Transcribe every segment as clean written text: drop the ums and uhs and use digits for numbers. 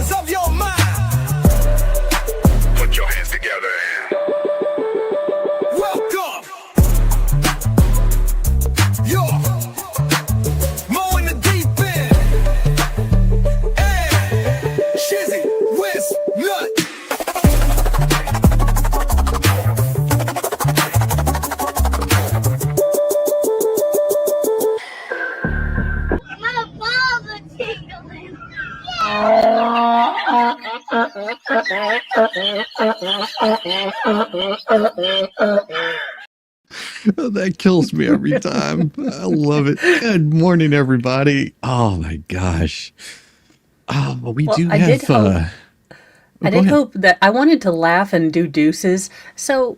colors of your mind. Put your hands together and welcome. Yo, mowing the deep end. And ShizzyWhiznut. Oh, that kills me every time. I love it. Good morning, everybody. Oh my gosh. Oh, we do I have. did hope that I wanted to laugh and do deuces. So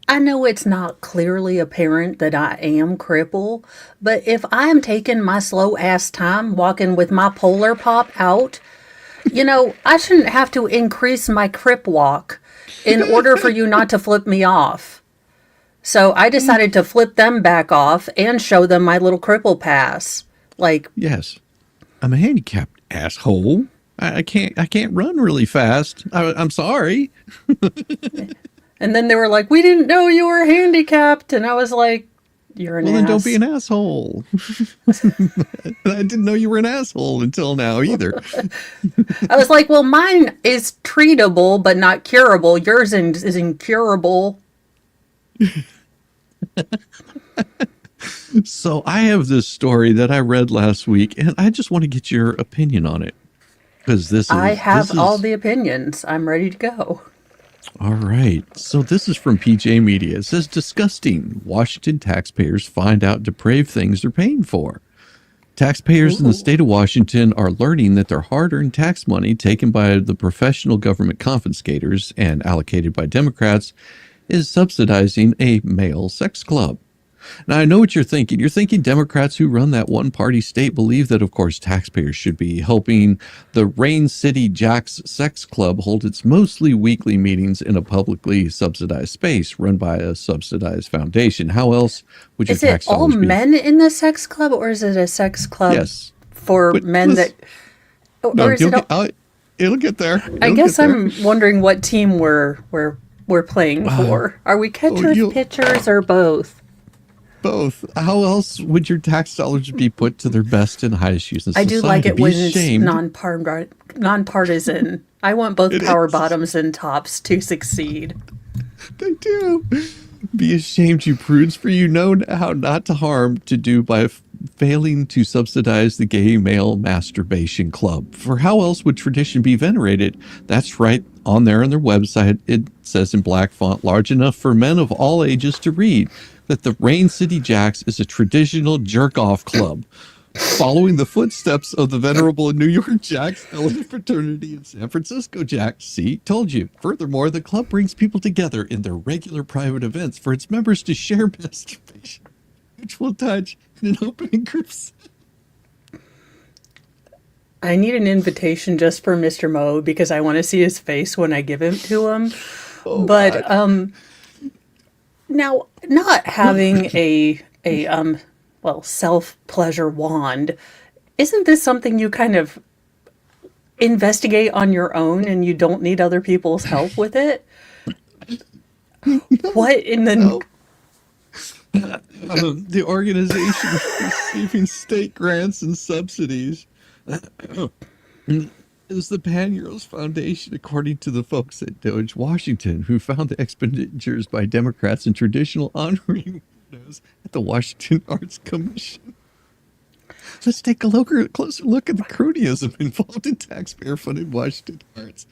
I know it's not clearly apparent that I am crippled, but if I am taking my slow ass time walking with my polar pop out, I shouldn't have to increase my crip walk in order for you not to flip me off. So I decided to flip them back off and show them my little cripple pass. Yes, I'm a handicapped asshole. I can't run really fast. I'm sorry. And then they were like, "We didn't know you were handicapped," and I was like, "You're an ass." Well, then don't be an asshole. I didn't know you were an asshole until now either. I was like, "Well, mine is treatable but not curable. Yours is incurable." So I have this story that I read last week, and I just want to get your opinion on it. Because I have all the opinions. I'm ready to go. All right. So this is from PJ Media. It says, disgusting. Washington taxpayers find out depraved things they're paying for. Taxpayers in the state of Washington are learning that their hard-earned tax money taken by the professional government confiscators and allocated by Democrats is subsidizing a male sex club. Now, I know what you're thinking. You're thinking Democrats who run that one-party state believe that, of course, taxpayers should be helping the Rain City Jacks Sex Club hold its mostly weekly meetings in a publicly subsidized space run by a subsidized foundation. How else would your tax dollars be? Is it all men in the sex club, or is it a sex club for men that... No, it'll get there. I guess I'm wondering what team we're playing for. Are we catchers, pitchers, or both? Both. How else would your tax dollars be put to their best and highest use in society? I do like it when it's nonpartisan. I want both power bottoms and tops to succeed. They do. Be ashamed, you prudes, for you know how not to harm to do by failing to subsidize the gay male masturbation club. For how else would tradition be venerated? That's right. On there on their website, it says in black font large enough for men of all ages to read that the Rain City Jacks is a traditional jerk-off club, following the footsteps of the venerable New York Jacks, LA fraternity, and San Francisco Jacks. See, told you. Furthermore, the club brings people together in their regular private events for its members to share masturbation, mutual touch, and an opening group. I need an invitation just for Mr. Mo because I want to see his face when I give it to him. Now, not having a self-pleasure wand, isn't this something you kind of investigate on your own and you don't need other people's help with it? What in the... The organization receiving state grants and subsidies is the Pan-Euros Foundation, according to the folks at Doge, Washington, who found the expenditures by Democrats in traditional honoring windows at the Washington Arts Commission. Let's take a closer look at the cronyism involved in taxpayer-funded Washington arts.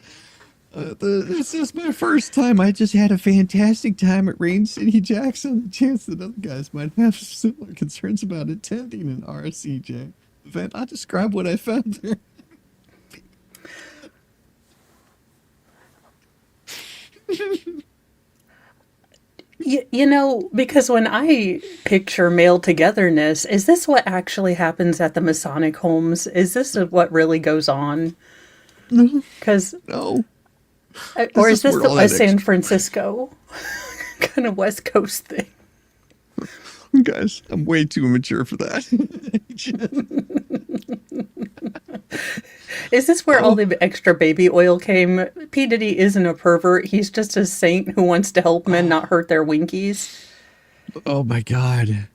This is my first time. I just had a fantastic time at Rain City Jackson. The chance that other guys might have similar concerns about attending an RCJ event. I'll describe what I found there. Because when I picture male togetherness, is this what actually happens at the Masonic homes? Is this what really goes on? No. No. Or is this a San Francisco kind of West Coast thing? Guys, I'm way too immature for that. Is this where all Oh, the extra baby oil came? P. Diddy isn't a pervert. He's just a saint who wants to help men not hurt their winkies. oh my God.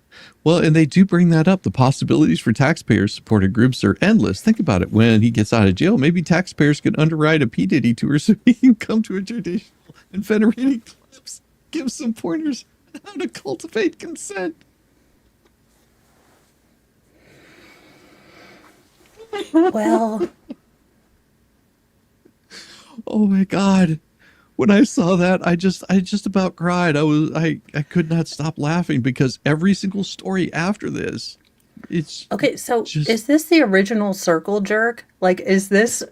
Well, and they do bring that up. The possibilities for taxpayer-supported groups are endless. Think about it. When he gets out of jail, maybe taxpayers could underwrite a P. Diddy tour so he can come to a traditional and venerating clips, give some pointers on how to cultivate consent. Well, Oh my God. When I saw that, I just about cried. I could not stop laughing because every single story after this, it's okay, so just is this the original circle jerk? Like, is this,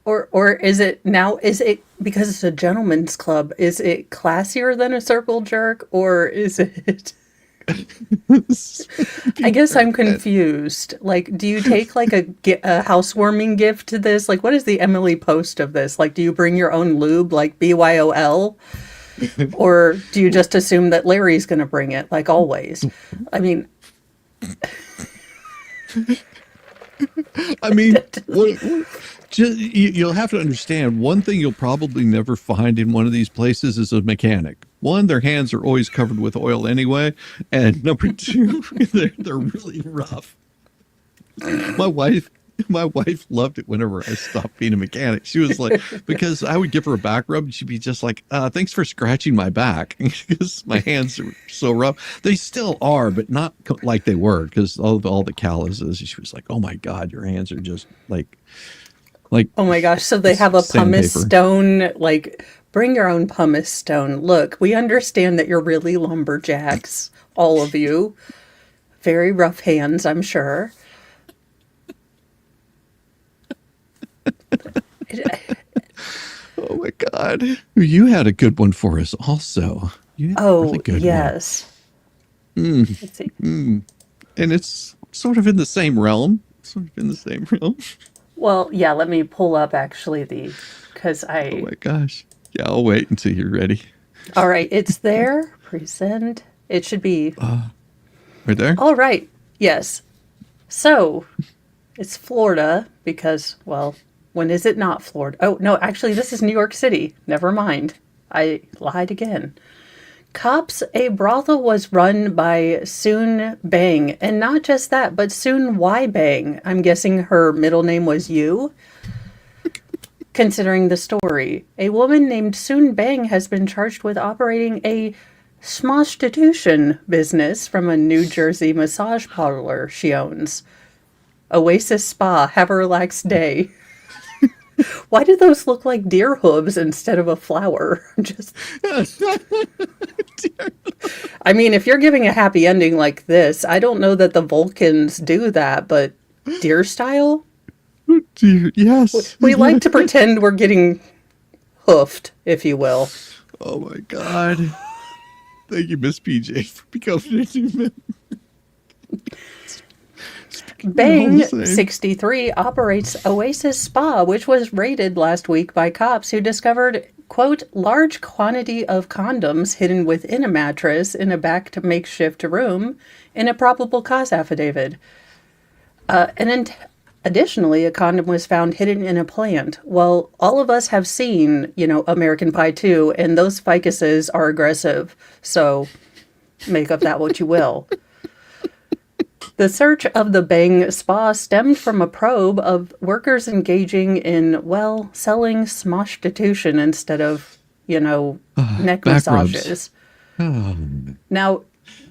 or is it now, is it, because it's a gentleman's club, is it classier than a circle jerk, or is it, I guess I'm confused. Like, do you take like a housewarming gift to this? Like, what is the Emily Post of this? Like, do you bring your own lube, like BYOL? Or do you just assume that Larry's going to bring it, like always? I mean, I mean, you'll have to understand one thing you'll probably never find in one of these places is a mechanic. One, their hands are always covered with oil anyway, and number two, they're really rough. My wife loved it whenever I stopped being a mechanic. She was like, because I would give her a back rub, and she'd be just like, "Thanks for scratching my back," because my hands are so rough. They still are, but not like they were, because all the calluses. She was like, "Oh my God, your hands are just like." oh my gosh, so they have a pumice sandpaper. stone, like, bring your own pumice stone. Look, we understand that you're really lumberjacks, all of you. Very rough hands, I'm sure. Oh my God, you had a good one for us, also. You had a really Oh, good yes. Let's see. one, and it's sort of in the same realm. Sort of in the same realm. Well, yeah, let me pull up actually because Oh my gosh. Yeah, I'll wait until you're ready. all right, it's there. Present. It should be, Right there. all right. Yes. So it's Florida because, well, when is it not Florida? Oh, no, actually, this is New York City. Never mind. I lied again. Cops, a brothel was run by Soon Bang. And not just that, but Soon Y Bang. I'm guessing her middle name was Yu. Considering the story, a woman named Soon Bang has been charged with operating a smostitution business from a New Jersey massage parlor she owns. Oasis Spa, have a relaxed day. Why do those look like deer hooves instead of a flower? Just, I mean, if you're giving a happy ending like this, I don't know that the Vulcans do that, but deer style? Dear, yes. We like to pretend we're getting hoofed, if you will. Oh my God. Thank you, Miss PJ, for becoming a new member. Bang, All the same. 63, operates Oasis Spa, which was raided last week by cops who discovered, quote, large quantity of condoms hidden within a mattress in a back makeshift room in a probable cause affidavit. And then additionally, a condom was found hidden in a plant. Well, all of us have seen, American Pie 2, and those ficuses are aggressive. So make of that what you will. The search of the Bang Spa stemmed from a probe of workers engaging in, well, selling smostitution instead of, neck back rubs. massages. Oh, Now,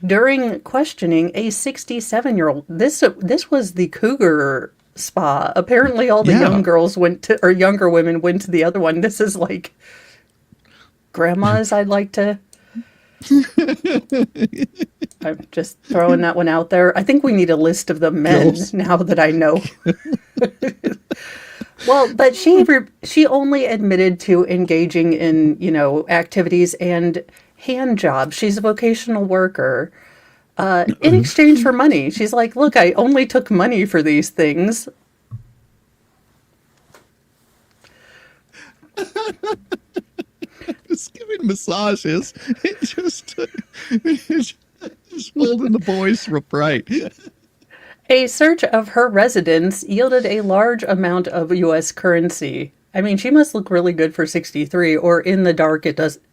during questioning, a 67-year-old, this was the Cougar Spa. Apparently all the Yeah. young girls or younger women went to the other one. This is like grandmas, I'd like to. I'm just throwing that one out there. I think we need a list of the men Girls. now that I know. Well, but she only admitted to engaging in, activities and hand jobs. She's a vocational worker. In exchange for money. She's like, look, I only took money for these things. just giving massages. Just holding the boys real bright. A search of her residence yielded a large amount of U.S. currency. I mean, she must look really good for 63, or in the dark,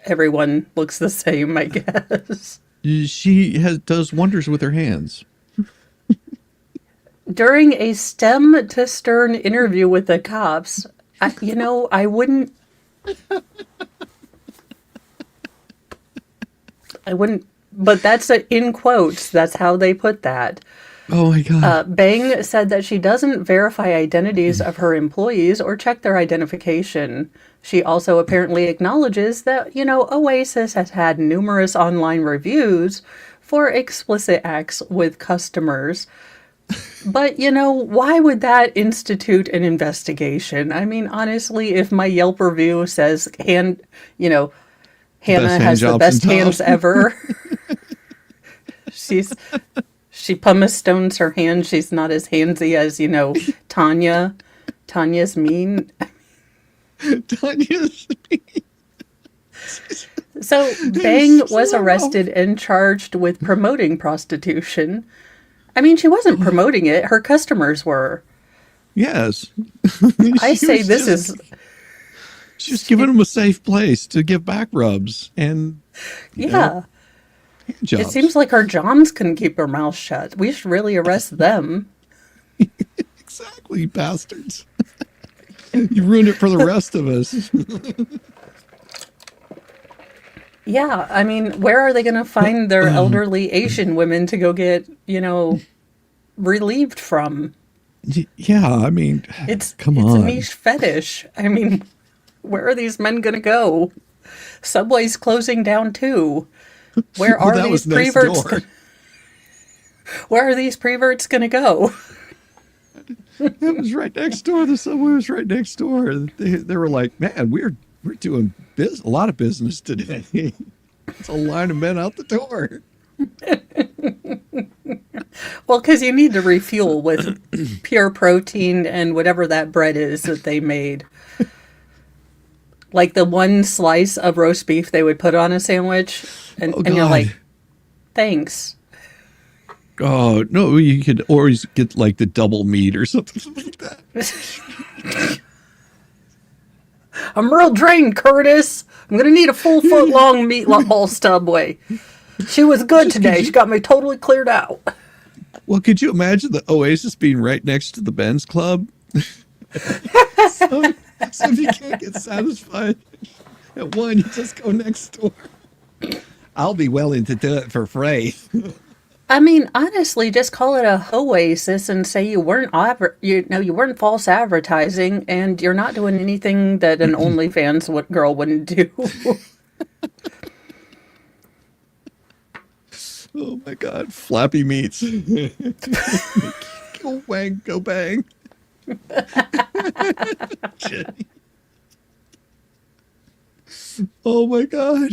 everyone looks the same, I guess. She does wonders with her hands. During a stem to stern interview with the cops, I wouldn't, but that's in quotes. That's how they put that. Oh my God. Bang said that she doesn't verify identities of her employees or check their identification. She also apparently acknowledges that, Oasis has had numerous online reviews for explicit acts with customers. But, why would that institute an investigation? I mean, honestly, if my Yelp review says, Hannah has the best hands ever. She pumice stones her hand. She's not as handsy as, Tanya. Tanya's mean. Tanya's mean. So Bang was arrested and charged with promoting prostitution. I mean, she wasn't promoting it. Her customers were. Yes. I say this is... She's giving them a safe place to give back rubs and... Yeah. Jobs. It seems like her Johns couldn't keep her mouth shut. We should really arrest them. Exactly, bastards. You ruined it for the rest of us. Yeah, I mean, where are they going to find their elderly Asian women to go get, relieved from? Yeah, I mean, it's a niche fetish. I mean, where are these men going to go? Subway's closing down too. Where are these preverts? Where are these preverts going to go? It was right next door. The Subway was right next door. They were like, man, we're doing a lot of business today. It's a line of men out the door. Well, because you need to refuel with pure protein and whatever that bread is that they made. Like the one slice of roast beef they would put on a sandwich. And you're like, thanks. Oh, no, you could always get like the double meat or something like that. I'm real drained, Curtis. I'm going to need a full foot long meatball Subway. She was good today. She got me totally cleared out. Well, could you imagine the Oasis being right next to the Ben's Club? so if you can't get satisfied at one, you just go next door. I'll be willing to do it for free. I mean, honestly, just call it a Oasis and say you weren't false advertising, and you're not doing anything that an OnlyFans girl wouldn't do. Oh my God, flappy meats. Go wang, go bang. Oh my God.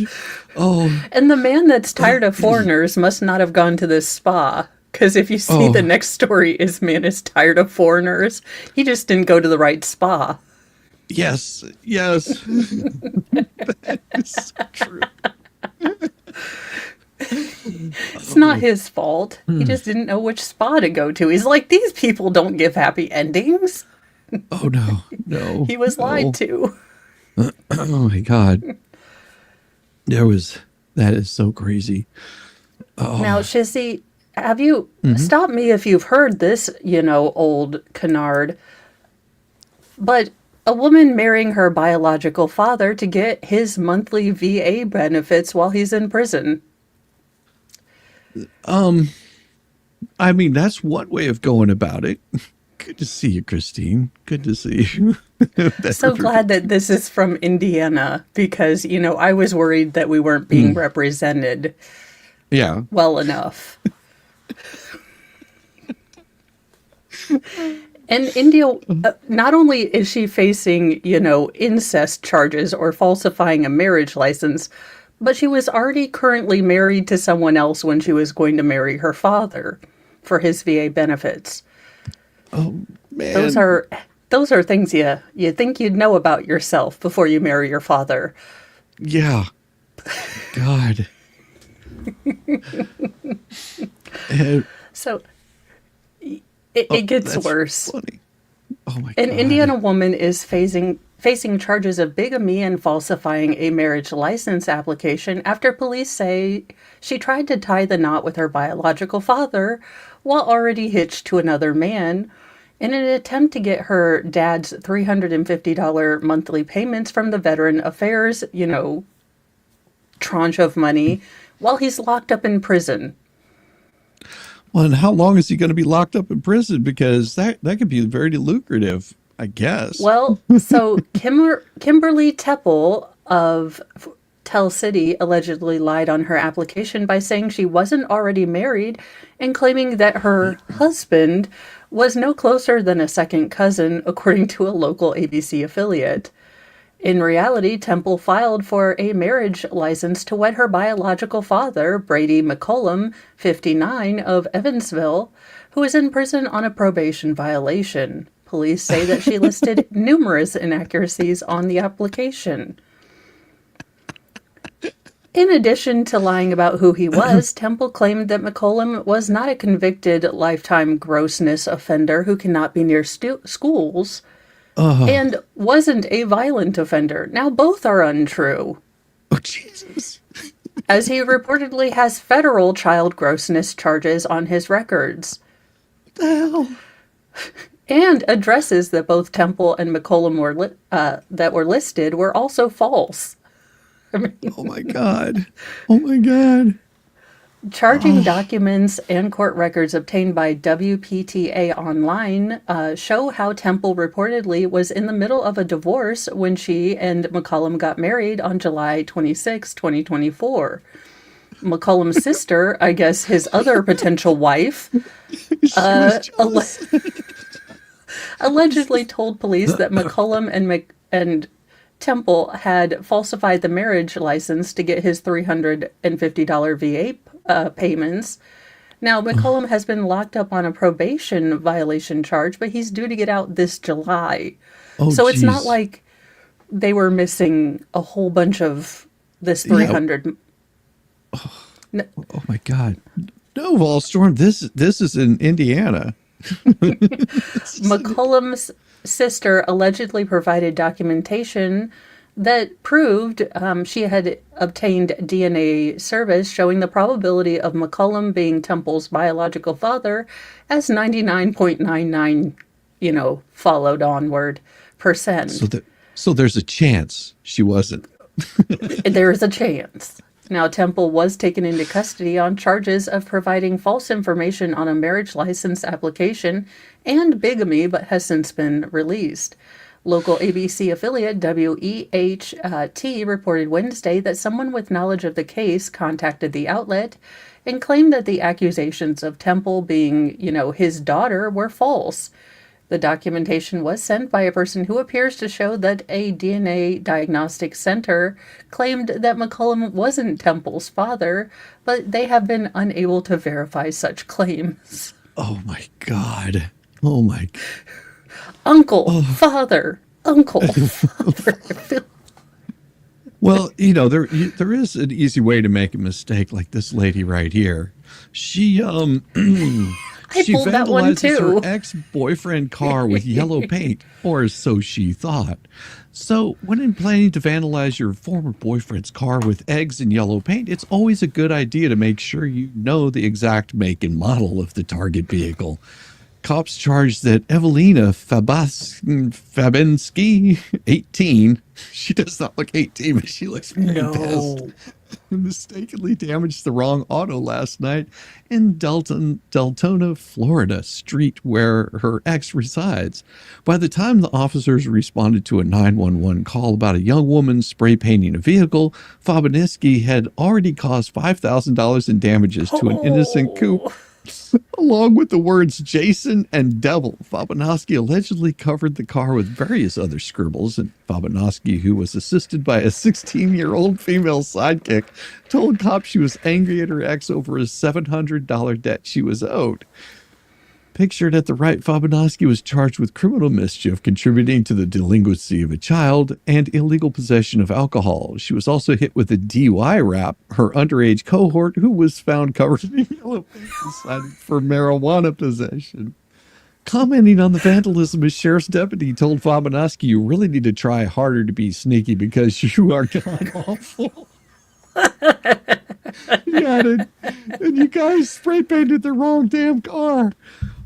Oh. And the man that's tired of foreigners must not have gone to this spa. Because if you see the next story is man is tired of foreigners, he just didn't go to the right spa. Yes. That is so true. It's not his fault. He just didn't know which spa to go to. He's like, these people don't give happy endings. Oh, no. He was lied to. Oh, my God. That is so crazy. Oh. Now, Shizzy, have you, stop me if you've heard this, old canard, but a woman marrying her biological father to get his monthly VA benefits while he's in prison. I mean, that's one way of going about it. Good to see you, Christine. Good to see you. So glad that this is from Indiana because, I was worried that we weren't being represented well enough. And India, not only is she facing, incest charges or falsifying a marriage license, but she was already currently married to someone else when she was going to marry her father for his VA benefits. Oh, man. Those are things you think you'd know about yourself before you marry your father. Yeah. God. So, It gets That's worse. funny. Oh my An God. Indiana woman is facing charges of bigamy and falsifying a marriage license application after police say she tried to tie the knot with her biological father while already hitched to another man in an attempt to get her dad's $350 monthly payments from the Veteran Affairs, tranche of money while he's locked up in prison. Well, and how long is he going to be locked up in prison? Because that could be very lucrative, I guess. Well, so Kimberly Teppel of Tell City allegedly lied on her application by saying she wasn't already married and claiming that her husband was no closer than a second cousin, according to a local ABC affiliate. In reality, Temple filed for a marriage license to wed her biological father, Brady McCollum, 59, of Evansville, who is in prison on a probation violation. Police say that she listed numerous inaccuracies on the application. In addition to lying about who he was, Temple claimed that McCollum was not a convicted lifetime grossness offender who cannot be near schools, and wasn't a violent offender. Now, both are untrue, Oh, Jesus. as he reportedly has federal child grossness charges on his records. What the hell? And addresses that both Temple and McCollum were listed were also false. I mean, Oh, my God. Oh, my God. charging documents and court records obtained by WPTA Online show how Temple reportedly was in the middle of a divorce when she and McCollum got married on July 26, 2024. McCollum's sister, I guess his other potential wife, She was jealous. allegedly told police that McCollum and Temple had falsified the marriage license to get his $350 VA payments. Now, McCollum has been locked up on a probation violation charge, but he's due to get out this July. Oh, So it's not geez. like they were missing a whole bunch of this 300. Oh, my God. No, Volstorm, this is in Indiana. McCollum's sister allegedly provided documentation that proved she had obtained DNA service showing the probability of McCollum being Temple's biological father as 99.99, followed onward percent. So there's a chance she wasn't. There is a chance. Now, Temple was taken into custody on charges of providing false information on a marriage license application and bigamy, but has since been released. Local ABC affiliate WEHT reported Wednesday that someone with knowledge of the case contacted the outlet and claimed that the accusations of Temple being, his daughter were false. The documentation was sent by a person who appears to show that a DNA diagnostic center claimed that McCollum wasn't Temple's father, but they have been unable to verify such claims. Oh, my God. Oh, my. Uncle, father, uncle, father. Well, there is an easy way to make a mistake like this lady right here. She I she pulled that one vandalizes too. her ex-boyfriend car with yellow paint, or so she thought. So when planning to vandalize your former boyfriend's car with eggs and yellow paint, it's always a good idea to make sure you know the exact make and model of the target vehicle. Cops charged that Evelina Fabinsky, 18, she does not look 18, but she looks very pissed, mistakenly damaged the wrong auto last night in Deltona, Florida, street where her ex resides. By the time the officers responded to a 911 call about a young woman spray painting a vehicle, Fabinsky had already caused $5,000 in damages to an innocent couple. Along with the words Jason and Devil, Fabinosky allegedly covered the car with various other scribbles, and Fabinosky, who was assisted by a 16-year-old female sidekick, told cops she was angry at her ex over a $700 debt she was owed. Pictured at the right, Fabinosky was charged with criminal mischief, contributing to the delinquency of a child, and illegal possession of alcohol. She was also hit with a DUI rap. Her underage cohort, who was found covered in yellow paint, decided for marijuana possession. Commenting on the vandalism, a sheriff's deputy told Fabianowski, "You really need to try harder to be sneaky because you are god awful." He added, "And you guys spray painted the wrong damn car."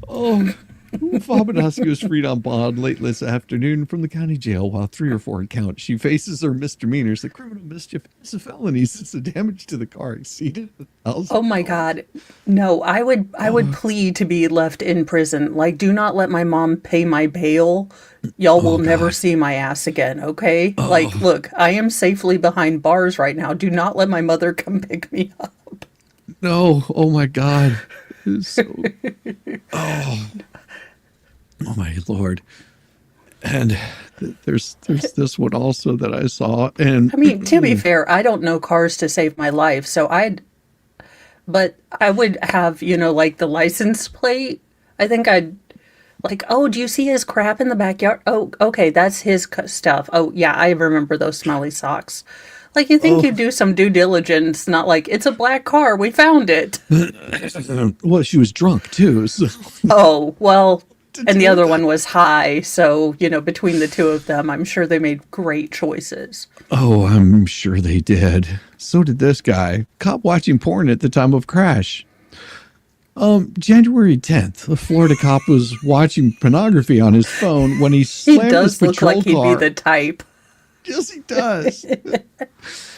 Oh, Fabianowski was freed on bond late this afternoon from the county jail, while 3 or 4 counts she faces are misdemeanors. The criminal mischief is a felony since the damage to the car exceeded $1,000. Oh my God. No, I would plead to be left in prison. Like, do not let my mom pay my bail. Y'all will never see my ass again, okay? Like, look, I am safely behind bars right now. Do not let my mother come pick me up. No, oh my God. So, oh my Lord. And there's this one also that I saw. And I mean, to be fair, I don't know cars to save my life, so but I would have, like the license plate. I think I'd like, oh, do you see his crap in the backyard? Oh, okay, that's his stuff. Oh, yeah, I remember those smelly socks. Like, you think you'd do some due diligence, not like, it's a black car, we found it. Well, she was drunk too. So. Oh, well, and the other one was high. So, between the two of them, I'm sure they made great choices. Oh, I'm sure they did. So did this guy. Cop watching porn at the time of crash. January 10th, a Florida cop was watching pornography on his phone when he slammed his patrol car. He does look like he'd be the type. Yes, he does.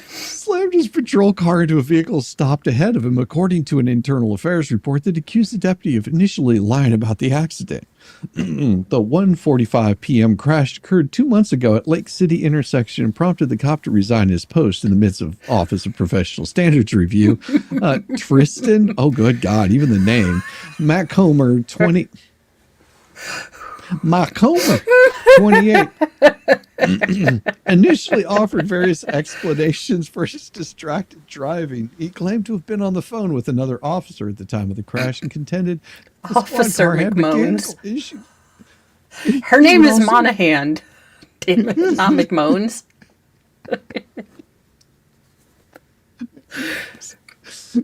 Slammed his patrol car into a vehicle stopped ahead of him, according to an internal affairs report that accused the deputy of initially lying about the accident. The 1:45 p.m. crash occurred 2 months ago at Lake City intersection and prompted the cop to resign his post in the midst of Office of Professional Standards review. Tristan, oh good God, even the name, Matt Comer, 28. Initially offered various explanations for his distracted driving. He claimed to have been on the phone with another officer at the time of the crash and contended Officer McMones. Her name is Monahan. Damn it, not McMones.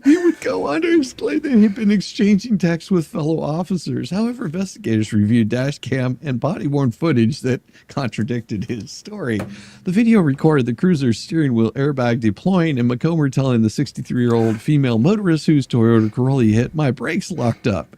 He would go on to explain that he'd been exchanging texts with fellow officers. However, investigators reviewed dash cam and body-worn footage that contradicted his story. The video recorded the cruiser's steering wheel airbag deploying and McComber telling the 63-year-old female motorist whose Toyota Corolla hit, "My brakes locked up."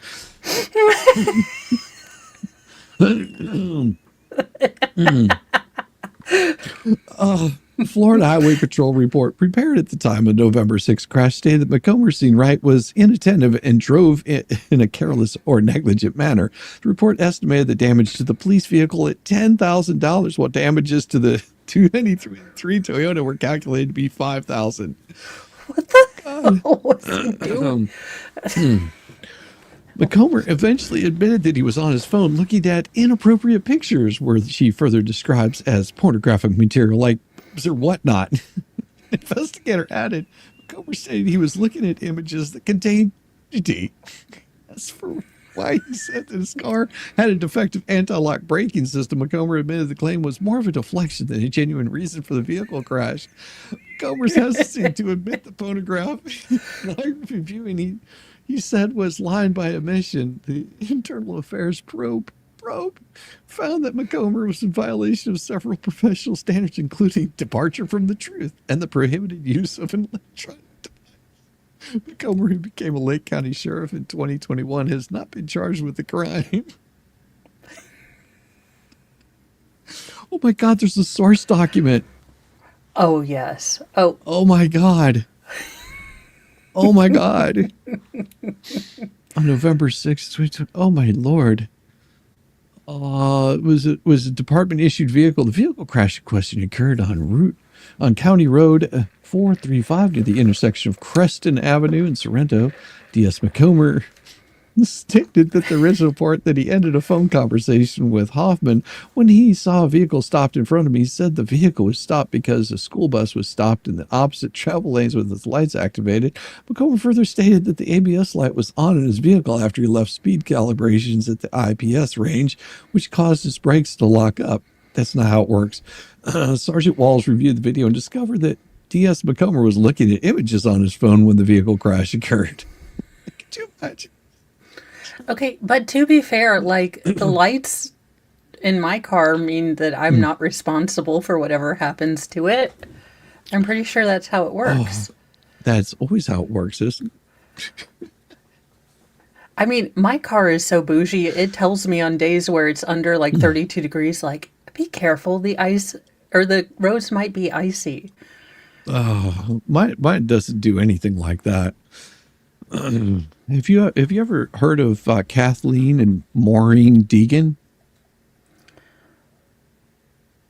Florida Highway Patrol report prepared at the time of November 6th crash stated that McComber seen Wright was inattentive and drove in a careless or negligent manner. The report estimated the damage to the police vehicle at $10,000, while damages to the 293 Toyota were calculated to be $5,000. What the hell was he doing? McComber eventually admitted that he was on his phone looking at inappropriate pictures, where she further describes as pornographic material like or whatnot. Investigator added, McComber stated he was looking at images that contained nudity. As for why he said that his car had a defective anti-lock braking system, McComber admitted the claim was more of a deflection than a genuine reason for the vehicle crash. McComber's hesitant to admit the pornography viewing he said was lying by omission. The Internal Affairs probe found that McComber was in violation of several professional standards, including departure from the truth and the prohibited use of an electronic device. McComber, who became a Lake County sheriff in 2021, has not been charged with the crime. Oh my God, there's a source document. Oh, yes. Oh my God. Oh my God. On November 6th, oh my Lord. It was a department issued vehicle. The vehicle crash in question occurred on County Road 435 near the intersection of Creston Avenue and Sorrento. D.S. McComber stated that the original report that he ended a phone conversation with Hoffman when he saw a vehicle stopped in front of him. He said the vehicle was stopped because a school bus was stopped in the opposite travel lanes with its lights activated. McComber further stated that the ABS light was on in his vehicle after he left speed calibrations at the IPS range, which caused his brakes to lock up. That's not how it works. Sergeant Walls reviewed the video and discovered that D.S. McComber was looking at images on his phone when the vehicle crash occurred. Could you imagine? Okay, but to be fair, like the lights in my car mean that I'm not responsible for whatever happens to it. I'm pretty sure that's how it Oh, works. that's always how it works, isn't it? I mean, my car is so bougie, it tells me on days where it's under like 32 degrees, like, be careful, the ice or the roads might be icy. Oh, mine doesn't do anything like that. Have you ever heard of Kathleen and Maureen Deegan?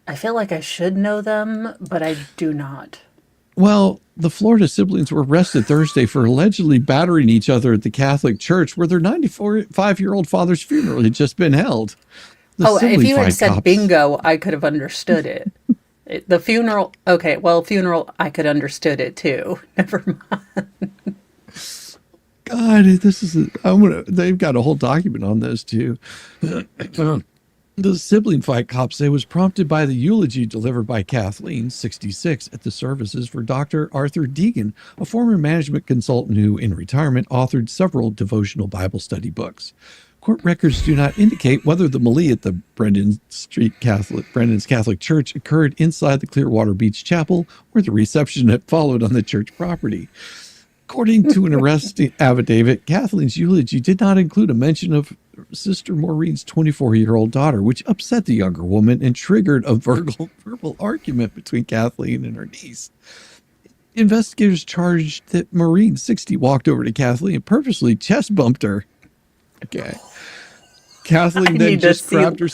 I feel like I should know them, but I do not. Well, the Florida siblings were arrested Thursday for allegedly battering each other at the Catholic Church where their 95-year-old father's funeral had just been held. The Oh, if sibling you had fight said cops. bingo, I could have understood it. The funeral, okay, well, funeral, I could understood it too. Never mind. God, this is they've got a whole document on this too. The sibling fight, cops say, was prompted by the eulogy delivered by Kathleen, 66, at the services for Dr. Arthur Deegan, a former management consultant who, in retirement, authored several devotional Bible study books. Court records do not indicate whether the melee at the Brendan's Catholic Church occurred inside the Clearwater Beach Chapel or the reception that followed on the church property. According to an arrest affidavit, Kathleen's eulogy did not include a mention of Sister Maureen's 24-year-old daughter, which upset the younger woman and triggered a verbal argument between Kathleen and her niece. Investigators charged that Maureen, 60, walked over to Kathleen and purposely chest bumped her. Okay. Kathleen then just grabbed her.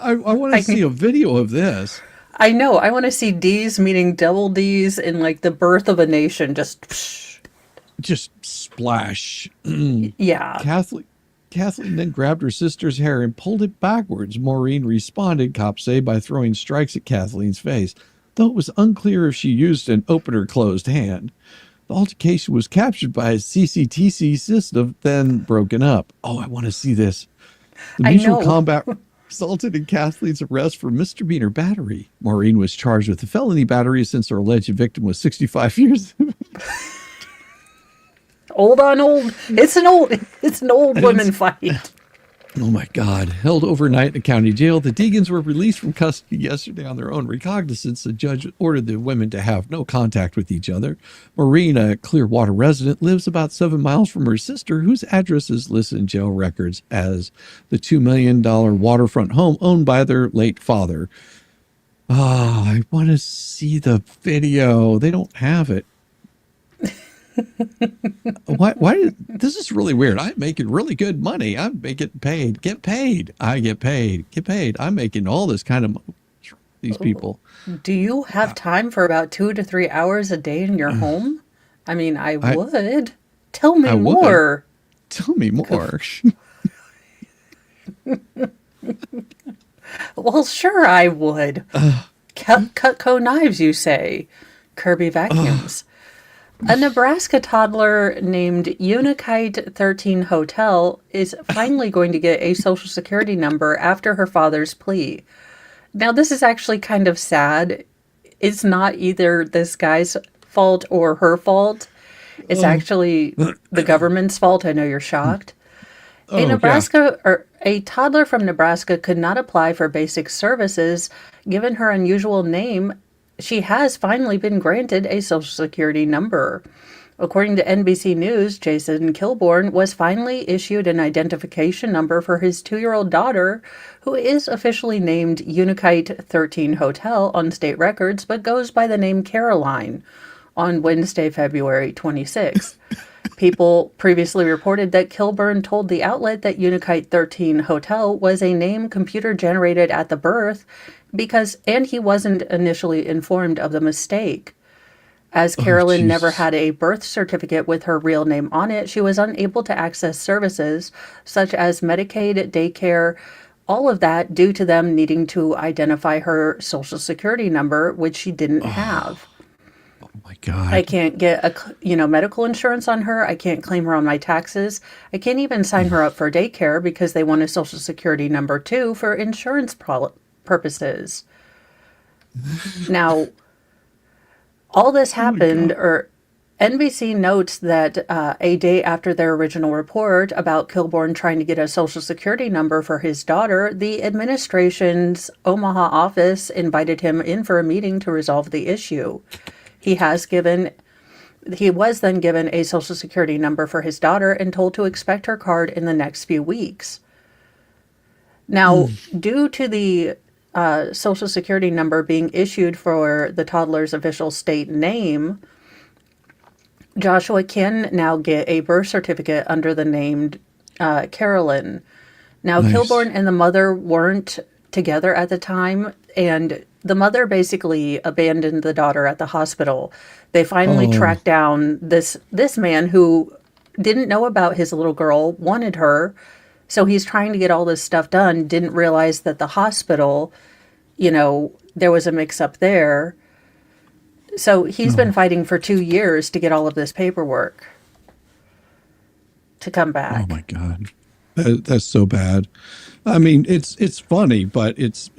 I want to see a video of this. I know. I want to see D's meeting double D's in like the birth of a nation. Just splash. Yeah. Kathleen then grabbed her sister's hair and pulled it backwards. Maureen responded, cops say, by throwing strikes at Kathleen's face, though it was unclear if she used an open or closed hand. The altercation was captured by a CCTV system, then broken up. Oh, I want to see this. The mutual combat resulted in Kathleen's arrest for misdemeanor battery. Maureen was charged with a felony battery since her alleged victim was 65 years old. Old. It's an old women fight. Oh my God. Held overnight in the county jail, the Deegans were released from custody yesterday on their own recognizance. The judge ordered the women to have no contact with each other. Maureen, a Clearwater resident, lives about 7 miles from her sister, whose address is listed in jail records as the $2 million waterfront home owned by their late father. Oh, I want to see the video. They don't have it. Why this is really weird. I'm making really good money. I'm making paid. Get paid. I get paid. Get paid. I'm making all this kind of money. These people. Do you have time for about 2 to 3 hours a day in your home? I mean, I would. Tell me more. Tell me more. Well, sure I would. Cutco knives, you say. Kirby vacuums. A Nebraska toddler named Unikite 13 Hotel is finally going to get a social security number after her father's plea. Now, this is actually kind of sad. It's not either this guy's fault or her fault. It's actually the government's fault. I know you're shocked. A toddler from Nebraska could not apply for basic services given her unusual name. She has finally been granted a social security number. According to NBC News, Jason Kilborn was finally issued an identification number for his 2-year-old daughter, who is officially named Unikite 13 Hotel on state records, but goes by the name Caroline on Wednesday, February 26th. People previously reported that Kilburn told the outlet that Unikite 13 Hotel was a name computer generated at the birth and he wasn't initially informed of the mistake. As Carolyn never had a birth certificate with her real name on it, she was unable to access services such as Medicaid, daycare, all of that due to them needing to identify her social security number, which she didn't have. Oh my God. I can't get medical insurance on her. I can't claim her on my taxes. I can't even sign her up for daycare because they want a social security number too for insurance purposes. Now, all this happened, NBC notes that a day after their original report about Kilborn trying to get a social security number for his daughter, the administration's Omaha office invited him in for a meeting to resolve the issue. He was then given a social security number for his daughter and told to expect her card in the next few weeks. Now, due to the social security number being issued for the toddler's official state name, Joshua can now get a birth certificate under the name Carolyn. Now, Nice. Kilborn and the mother weren't together at the time, and the mother basically abandoned the daughter at the hospital. They finally tracked down this man who didn't know about his little girl, wanted her, so he's trying to get all this stuff done, didn't realize that the hospital, there was a mix-up there. So he's been fighting for 2 years to get all of this paperwork to come back. Oh my God, that's so bad. I mean, it's funny, but it's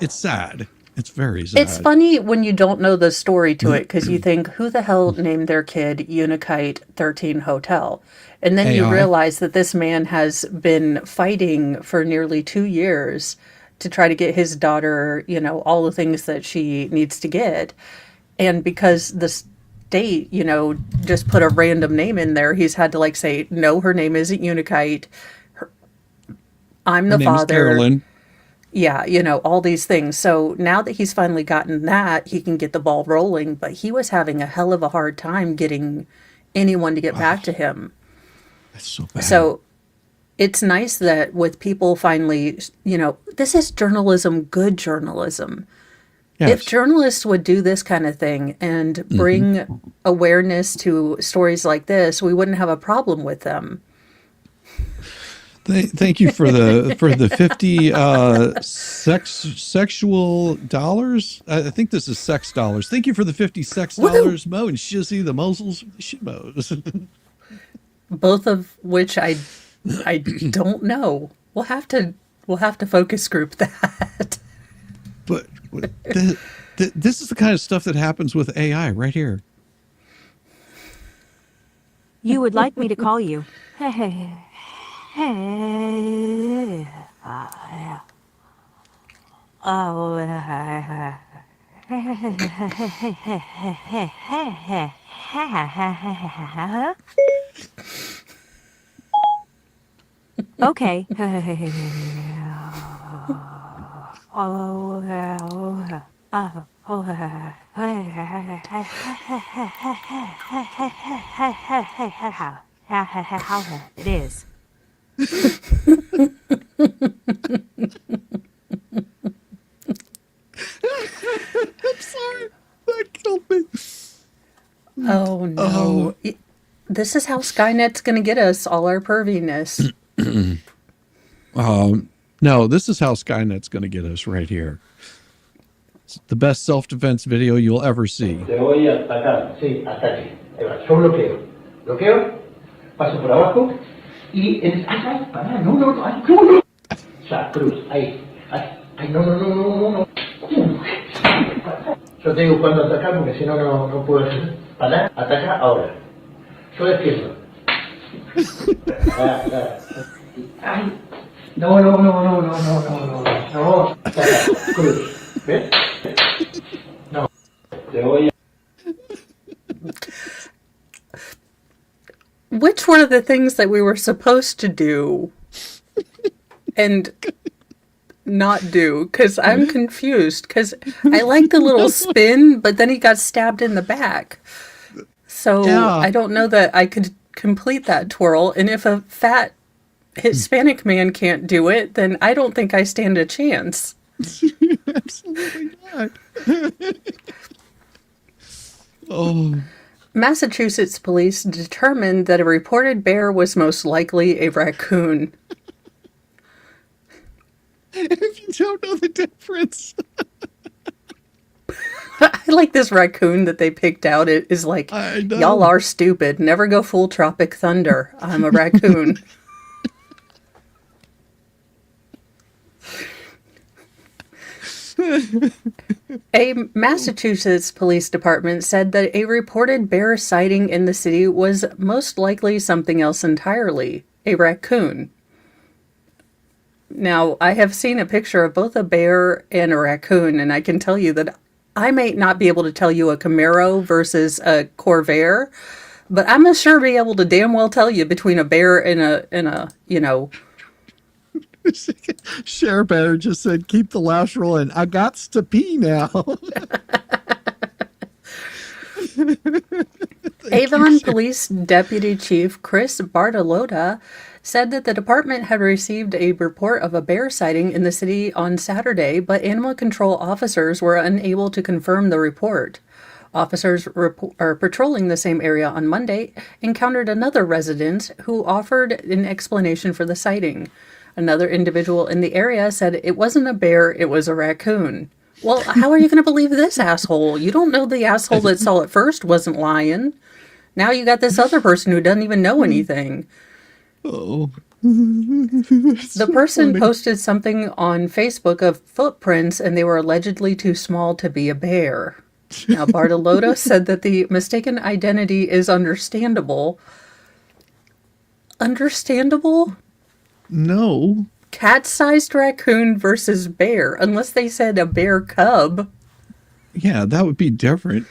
sad. It's very sad. It's funny when you don't know the story to it, because you think, who the hell named their kid Unikite 13 Hotel? And then you AI. realize that this man has been fighting for nearly 2 years to try to get his daughter, all the things that she needs to get. And because the state, just put a random name in there, he's had to say, no, her name isn't Unikite. I'm the Her name is father. Carolyn. Yeah, all these things. So now that he's finally gotten that, he can get the ball rolling. But he was having a hell of a hard time getting anyone to get back to him. That's so bad. So it's nice that with people finally, this is journalism, good journalism. Yes. If journalists would do this kind of thing and bring awareness to stories like this, we wouldn't have a problem with them. Thank you for the 50 sexual dollars. I think this is sex dollars. Thank you for the 50 sex dollars, Mo and Shizzy, the Mosels shitmos. Both of which I don't know. We'll have to focus group that. But this is the kind of stuff that happens with AI right here. You would like me to call you? Okay. It is. I'm sorry. That killed me. Oh no. This is how Skynet's going to get us, all our perviness. No, this is how Skynet's going to get us right here. It's the best self-defense video you'll ever see. Te voy a atacar, sí, ataque. Ahí va, yo bloqueo. Bloqueo, paso por abajo y en... ¡Ay, pará! ¡No, no, no! ¡Ay, no! Ya, cruz, ahí. ¡Ay, no, no, no, no, no, no! Yo te digo cuándo atacar porque si no, no puedo hacer. Pará, ataca ahora. Yo defiendo. ¡Ay! No, no, no, no, no, no, no, no, no. Ataca, cruz. ¿Ves? No. Te voy a... Which one of the things that we were supposed to do and not do? Because I'm confused. Because I like the little spin, but then he got stabbed in the back. So Yeah. I don't know that I could complete that twirl. And if a fat Hispanic man can't do it, then I don't think I stand a chance. Absolutely not. Oh, Massachusetts police determined that a reported bear was most likely a raccoon. if you don't know the difference. I like this raccoon that they picked out. It is like, I know. y'all are stupid. Never go full Tropic Thunder. I'm a raccoon. A Massachusetts police department said that a reported bear sighting in the city was most likely something else entirely, a raccoon. Now, I have seen a picture of both a bear and a raccoon, and I can tell you that I may not be able to tell you a Camaro versus a Corvair, but I'm sure be able to damn well tell you between a bear and a Share Bear just said, keep the lash rolling. I got to pee now. Avon Police Deputy Chief Chris Bartolotta said that the department had received a report of a bear sighting in the city on Saturday, but animal control officers were unable to confirm the report. Officers are patrolling the same area on Monday encountered another resident who offered an explanation for the sighting. Another individual in the area said it wasn't a bear, it was a raccoon. Well, how are you going to believe this asshole? You don't know the asshole that saw it first wasn't lying. Now you got this other person who doesn't even know anything. Oh. The person posted something on Facebook of footprints, and they were allegedly too small to be a bear. Now, Bartolotta said that the mistaken identity is understandable. Understandable? No. Cat-sized raccoon versus bear, unless they said a bear cub. Yeah, that would be different.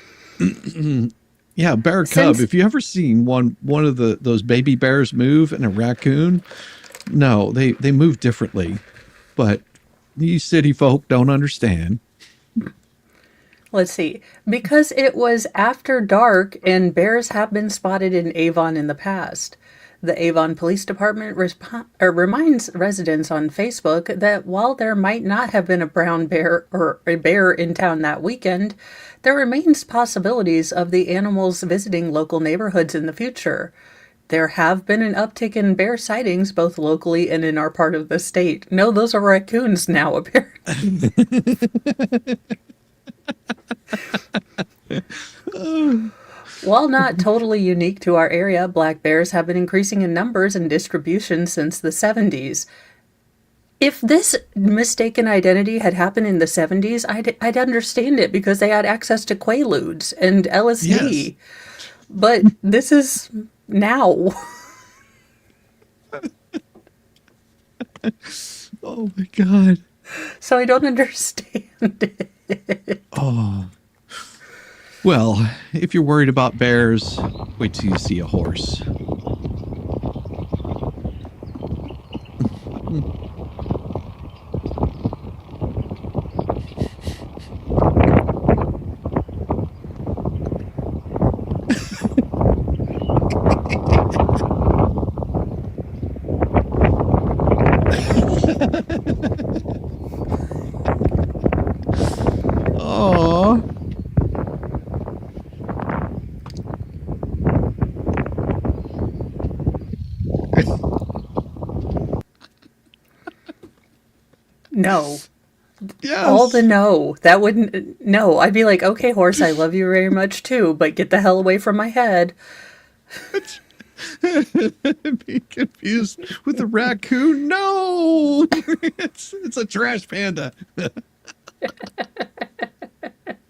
Yeah, bear cub. If you ever seen one of those baby bears move and a raccoon, no, they move differently. But you city folk don't understand. Let's see. Because it was after dark and bears have been spotted in Avon in the past. The Avon Police Department reminds residents on Facebook that while there might not have been a brown bear or a bear in town that weekend, there remains possibilities of the animals visiting local neighborhoods in the future. There have been an uptick in bear sightings both locally and in our part of the state. No, those are raccoons now, apparently. While not totally unique to our area, black bears have been increasing in numbers and distribution since the 70s. If this mistaken identity had happened in the 70s, I'd understand it because they had access to Quaaludes and LSD. Yes. But this is now. Oh my God. So I don't understand it. Oh. Well, if you're worried about bears, wait till you see a horse. Oh. No. Yes. All the no. That wouldn't... No, I'd be like, okay, horse, I love you very much too, but get the hell away from my head. Be confused with a raccoon. No! It's a trash panda.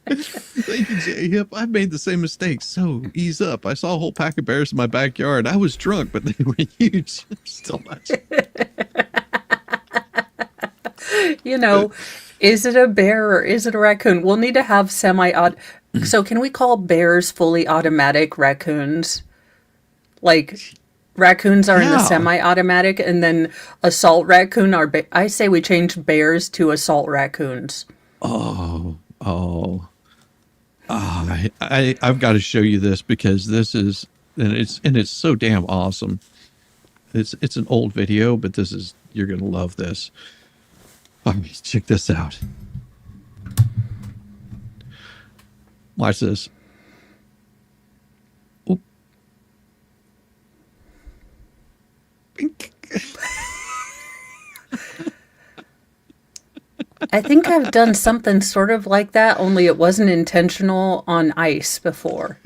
Thank you, J-Hip. I've made the same mistake, so ease up. I saw a whole pack of bears in my backyard. I was drunk, but they were huge. Still not. You know, is it a bear or is it a raccoon? We'll need to have So can we call bears fully automatic raccoons? Like, raccoons are in the semi-automatic, and then assault raccoon are... I say we change bears to assault raccoons. I've got to show you this because this is... And it's so damn awesome. It's an old video, but you're going to love this. All right, check this out. Watch this. Oop. I think I've done something sort of like that, only it wasn't intentional on ice before.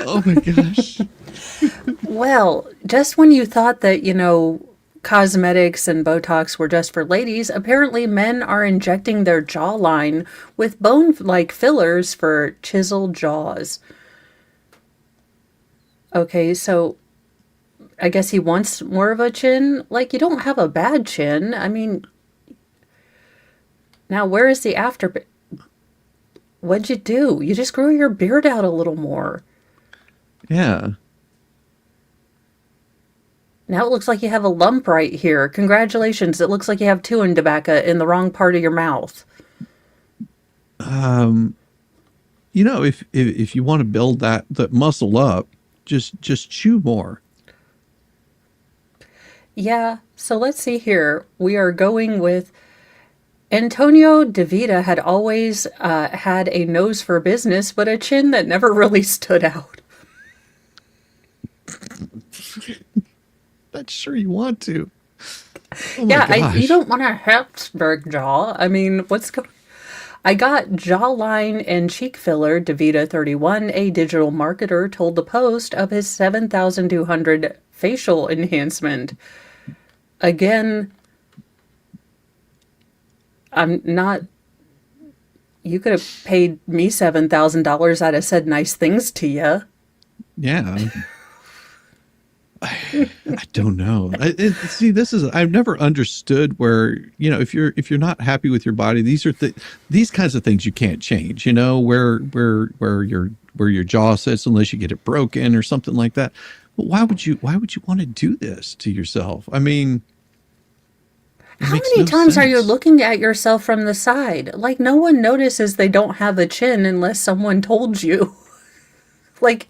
Oh my gosh. Well, just when you thought that, cosmetics and Botox were just for ladies, apparently men are injecting their jawline with bone-like fillers for chiseled jaws. Okay, so I guess he wants more of a chin. Like, you don't have a bad chin. I mean, now where is the after? What'd you do? You just grew your beard out a little more. Yeah. Now it looks like you have a lump right here. Congratulations. It looks like you have chewing tobacco in the wrong part of your mouth. You know, if you want to build that muscle up, just chew more. Yeah, so let's see here. We are going with Antonio DeVita had always had a nose for business, but a chin that never really stood out. Not sure you want to. Oh Yeah, my gosh. you don't want a Habsburg jaw. I mean, what's going? I got jawline and cheek filler. DeVita 31, a digital marketer, told the Post of his 7,200 facial enhancement. Again, I'm not. You could have paid me $7,000. I'd have said nice things to you. Yeah. I don't know. See, I've never understood where, you know, if you're not happy with your body, these kinds of things you can't change, you know, where your jaw sits unless you get it broken or something like that. But why would you want to do this to yourself? I mean, how many times are you looking at yourself from the side? Like, no one notices they don't have a chin unless someone told you. Like,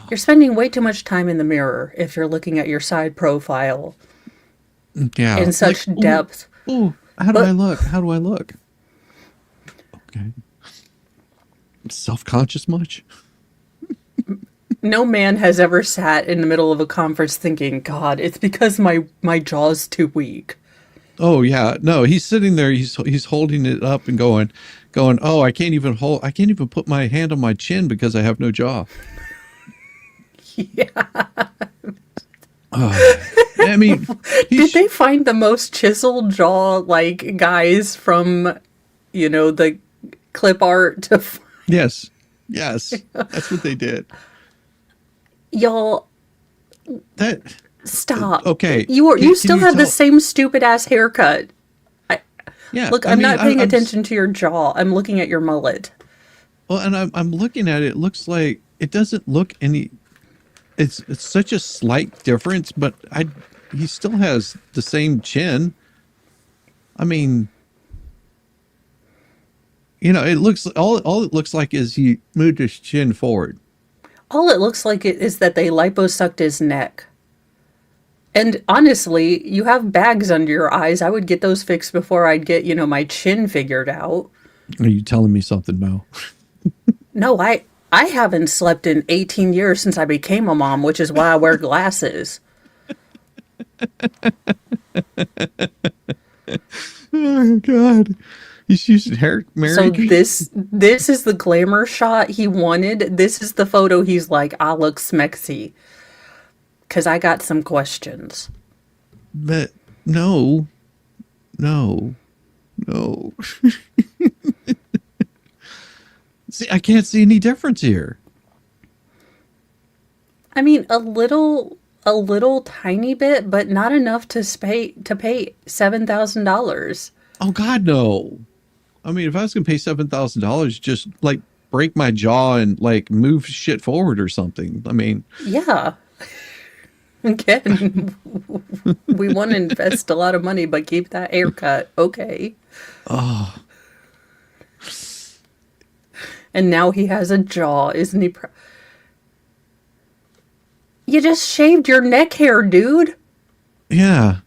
you're spending way too much time in the mirror if you're looking at your side profile. Yeah. In such depth. Ooh, how do I look? How do I look? Okay. Self-conscious much? No man has ever sat in the middle of a conference thinking, God, it's because my jaw's too weak. Oh yeah. No, he's sitting there, he's holding it up and going, oh, I can't even put my hand on my chin because I have no jaw. Yeah. I mean, did they find the most chiseled jaw like guys from, you know, the clip art to Yes. That's what they did. Y'all, That stop. okay. You still have the same stupid ass haircut. Yeah. Look, I'm not paying attention to your jaw. I'm looking at your mullet. Well, and I'm looking at it. It looks like it doesn't look any. It's such a slight difference, but he still has the same chin. I mean, you know, it looks all it looks like is he moved his chin forward. All it looks like is that they liposucked his neck. And honestly, you have bags under your eyes. I would get those fixed before I'd get, you know, my chin figured out. Are you telling me something, Mo? No, I haven't slept in 18 years since I became a mom, which is why I wear glasses. Oh God. He's using hair, Mary. So this is the glamour shot he wanted. This is the photo he's like, I look smexy. Because I got some questions. But no. See, I can't see any difference here. I mean, a little tiny bit, but not enough to pay $7,000. Oh God, no. I mean, if I was gonna pay $7,000, just like break my jaw and like move shit forward or something. I mean, yeah. Again, we want to invest a lot of money, but keep that haircut. Okay. oh, And now he has a jaw, isn't he? You just shaved your neck hair, dude. yeah.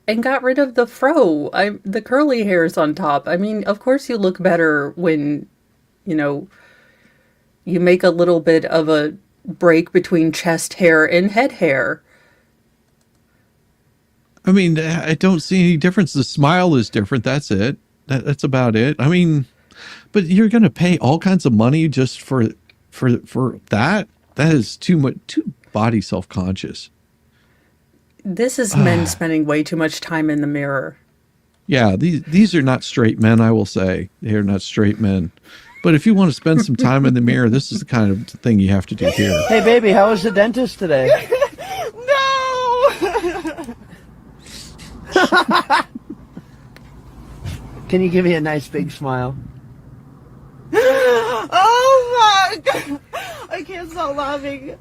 And got rid of the fro. The curly hairs on top. I mean, of course you look better when, you know, you make a little bit of a break between chest hair and head hair. I mean, I don't see any difference. The smile is different. That's it. That's about it. I mean, but you're gonna pay all kinds of money just for that? That is too much. Too body self-conscious. This is men spending way too much time in the mirror. Yeah, these are not straight men, I will say. They are not straight men. But if you want to spend some time in the mirror, this is the kind of thing you have to do here. Hey, baby, how was the dentist today? No! Can you give me a nice big smile? Oh my god! I can't stop laughing.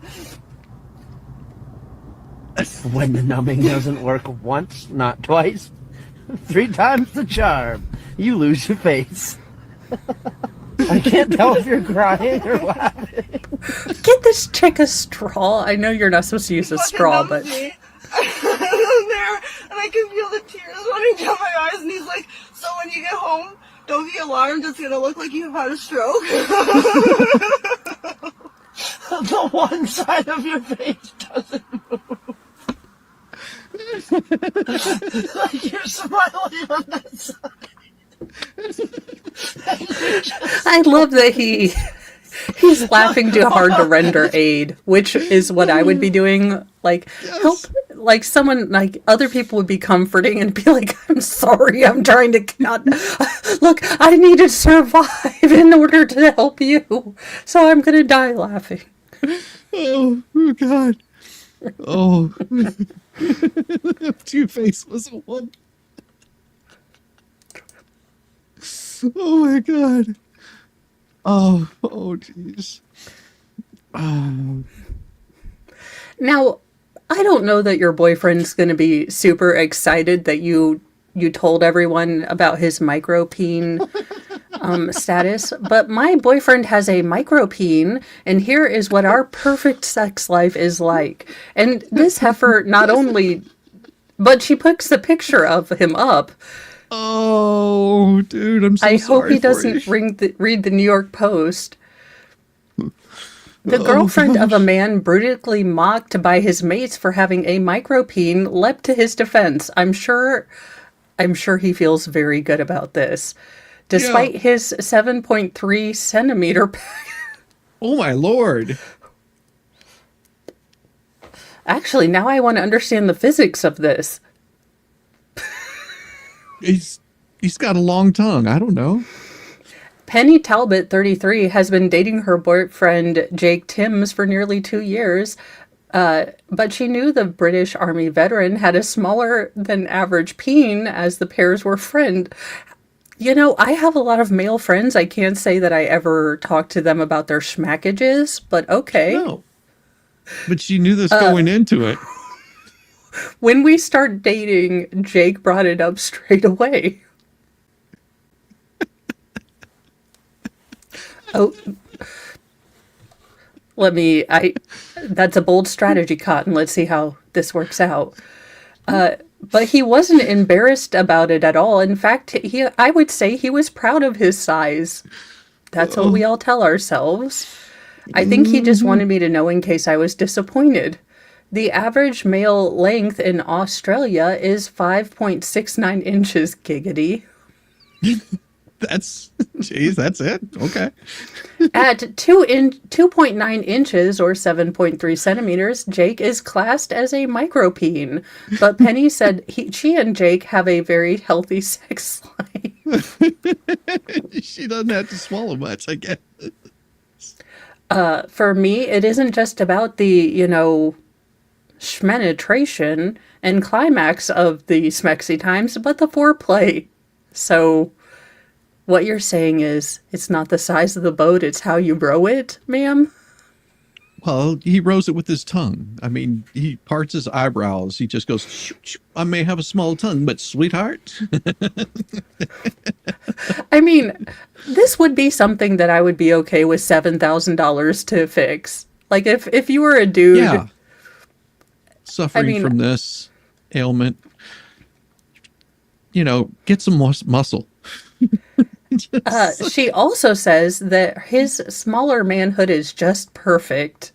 When the numbing doesn't work once, not twice, 3 times the charm, you lose your face. I can't tell if you're crying or laughing. Get this chick a straw. I know you're not supposed to use a straw, but... Me. I'm there, and I can feel the tears running down my eyes, and he's like, so when you get home, don't be alarmed, it's gonna look like you've had a stroke. The one side of your face doesn't move. Like you're smiling on that side. I love that he's laughing too hard to render aid, which is what I would be doing. Like, help, like someone, like other people would be comforting and be like, I'm sorry, I'm trying to not, look, I need to survive in order to help you. So I'm going to die laughing. Oh God. Oh. Two-Face was one. Oh my God. Oh jeez. Now, I don't know that your boyfriend's going to be super excited that you told everyone about his micropene status, but my boyfriend has a micropene, and here is what our perfect sex life is like. And this heifer not only, but she puts the picture of him up. Oh, dude, I'm so I sorry. hope he doesn't read the New York Post. The girlfriend of a man brutally mocked by his mates for having a micropene leapt to his defense. I'm sure he feels very good about this. Despite his 7.3 centimeter Oh my Lord. Actually, now I want to understand the physics of this. He's got a long tongue. I don't know. Penny Talbot, 33, has been dating her boyfriend Jake Timms for nearly 2 years, but she knew the British Army veteran had a smaller than average peen as the pairs were friends. You know, I have a lot of male friends. I can't say that I ever talked to them about their schmackages, but okay. No. But she knew this going into it. When we start dating, Jake brought it up straight away. Oh, that's a bold strategy, Cotton. Let's see how this works out. But he wasn't embarrassed about it at all. In fact, I would say he was proud of his size. That's what we all tell ourselves. I think he just wanted me to know in case I was disappointed. The average male length in Australia is 5.69 inches, giggity. That's it? Okay. At 2.9 inches or 7.3 centimeters, Jake is classed as a micropene. But Penny said she and Jake have a very healthy sex life. She doesn't have to swallow much, I guess. For me, it isn't just about the, schmenetration and climax of the smexy times, but the foreplay. So what you're saying is it's not the size of the boat, it's how you row it, ma'am? Well, he rows it with his tongue. I mean, he parts his eyebrows. He just goes, shoo, shoo. I may have a small tongue, but sweetheart. I mean, this would be something that I would be okay with $7,000 to fix. Like if you were a dude suffering from this ailment, get some muscle. She also says that his smaller manhood is just perfect.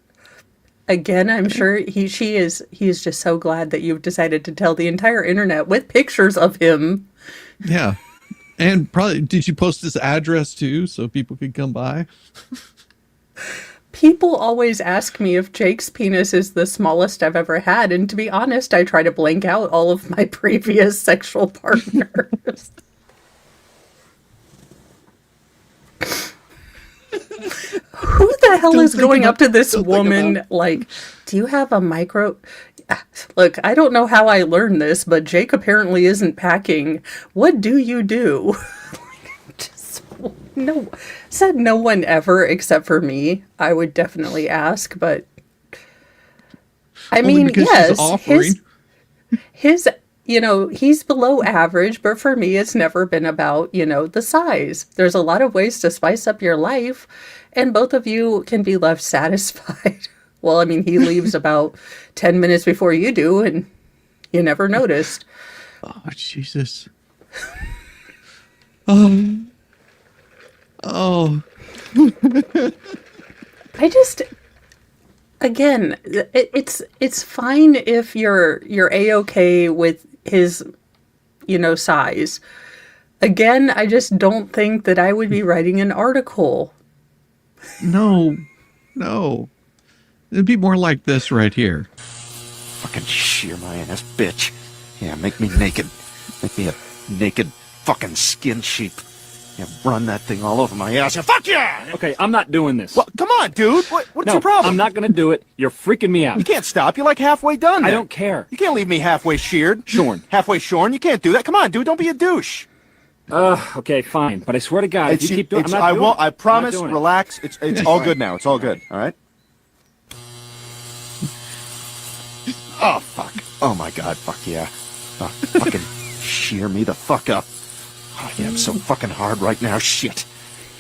Again, I'm sure he is just so glad that you've decided to tell the entire internet with pictures of him. Yeah. And probably, did you post this address too so people could come by? People always ask me if Jake's penis is the smallest I've ever had, and to be honest, I try to blank out all of my previous sexual partners. Who the hell is going up to this woman like, do you have a micro... Look, I don't know how I learned this, but Jake apparently isn't packing. What do you do? Just, no, said no one ever except for me. I would definitely ask, but I mean, yes, his, you know, he's below average, but for me, it's never been about, you know, the size. There's a lot of ways to spice up your life, and both of you can be left satisfied. Well, I mean, he leaves about 10 minutes before you do, and you never noticed. Oh, Jesus. Oh. I just, again, it's fine if you're A-okay with his, you know, size. Again, I just don't think that I would be writing an article. No. It'd be more like this right here. Fucking shear my ass, bitch. Yeah, make me naked. Make me a naked fucking skin sheep. Yeah, run that thing all over my ass. Yeah, fuck yeah! Okay, I'm not doing this. Well, come on, dude. What's your problem? I'm not gonna do it. You're freaking me out. You can't stop. You're like halfway done. I don't care. You can't leave me halfway sheared. Shorn. Halfway shorn. You can't do that. Come on, dude. Don't be a douche. Okay, fine. But I swear to God, if you keep doing it, I won't. I promise. Relax. It's all good now. It's all good. All right. Oh, fuck. Oh, my God. Fuck yeah. Oh, fucking shear me the fuck up. Oh, yeah, I'm so fucking hard right now. Shit.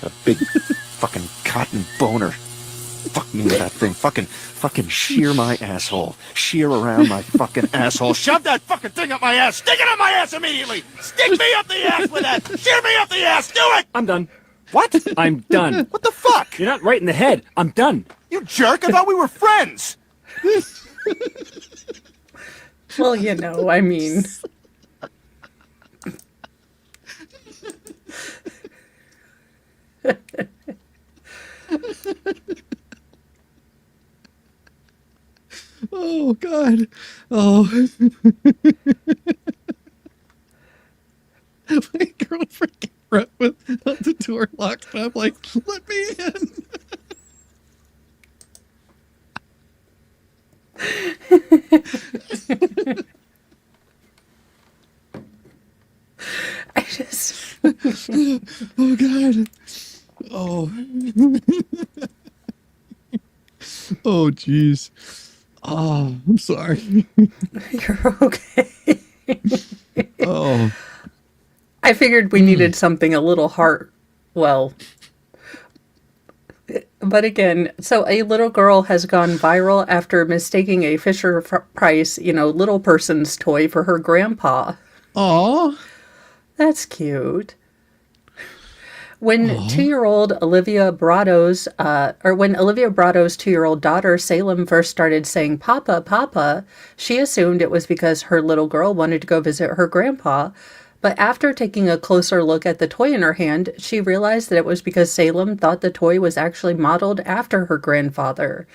Got a big fucking cotton boner. Fuck me with that thing. Fucking shear my asshole. Shear around my fucking asshole. Shove that fucking thing up my ass. Stick it up my ass immediately. Stick me up the ass with that. Shear me up the ass. Do it. I'm done. What? I'm done. What the fuck? You're not right in the head. I'm done. You jerk. I thought we were friends. Well, you know, I mean... Oh, God. Oh. My girlfriend came up with the door locked, and I'm like, let me in. I just... Oh, God. Oh. Oh, jeez. Oh, I'm sorry. You're okay. Oh. I figured we needed something a little well... But again, so a little girl has gone viral after mistaking a Fisher-Price, you know, little person's toy for her grandpa. Aw. That's cute. When Olivia Brado's 2-year-old daughter, Salem, first started saying, Papa, Papa, she assumed it was because her little girl wanted to go visit her grandpa. But after taking a closer look at the toy in her hand, she realized that it was because Salem thought the toy was actually modeled after her grandfather.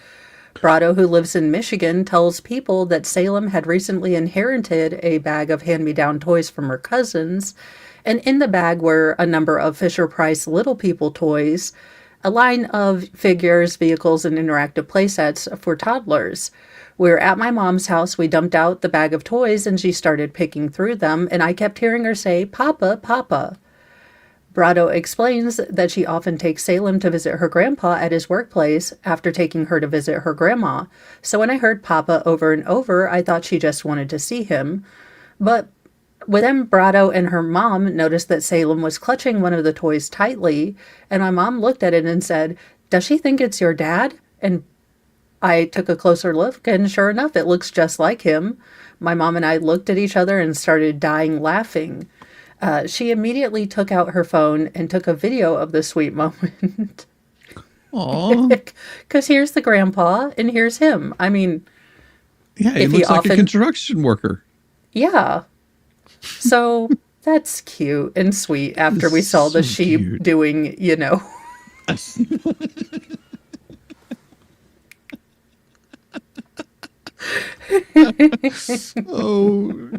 Brado, who lives in Michigan, tells People that Salem had recently inherited a bag of hand-me-down toys from her cousins, and in the bag were a number of Fisher-Price Little People toys, a line of figures, vehicles, and interactive playsets for toddlers. We were at my mom's house, we dumped out the bag of toys, and she started picking through them, and I kept hearing her say, Papa, Papa. Brado explains that she often takes Salem to visit her grandpa at his workplace after taking her to visit her grandma. So when I heard Papa over and over, I thought she just wanted to see him. But then Brado and her mom noticed that Salem was clutching one of the toys tightly, and my mom looked at it and said, Does she think it's your dad? And I took a closer look, and sure enough, it looks just like him. My mom and I looked at each other and started dying laughing. She immediately took out her phone and took a video of the sweet moment. Aww. Because here's the grandpa, and here's him. I mean... Yeah, he looks like a construction worker. Yeah. So, that's cute and sweet after we saw the sheep doing, you know... Oh,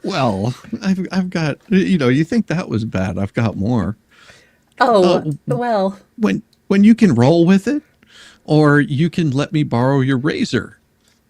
well, I've got, you think that was bad. I've got more. Oh, well. When you can roll with it, or you can let me borrow your razor.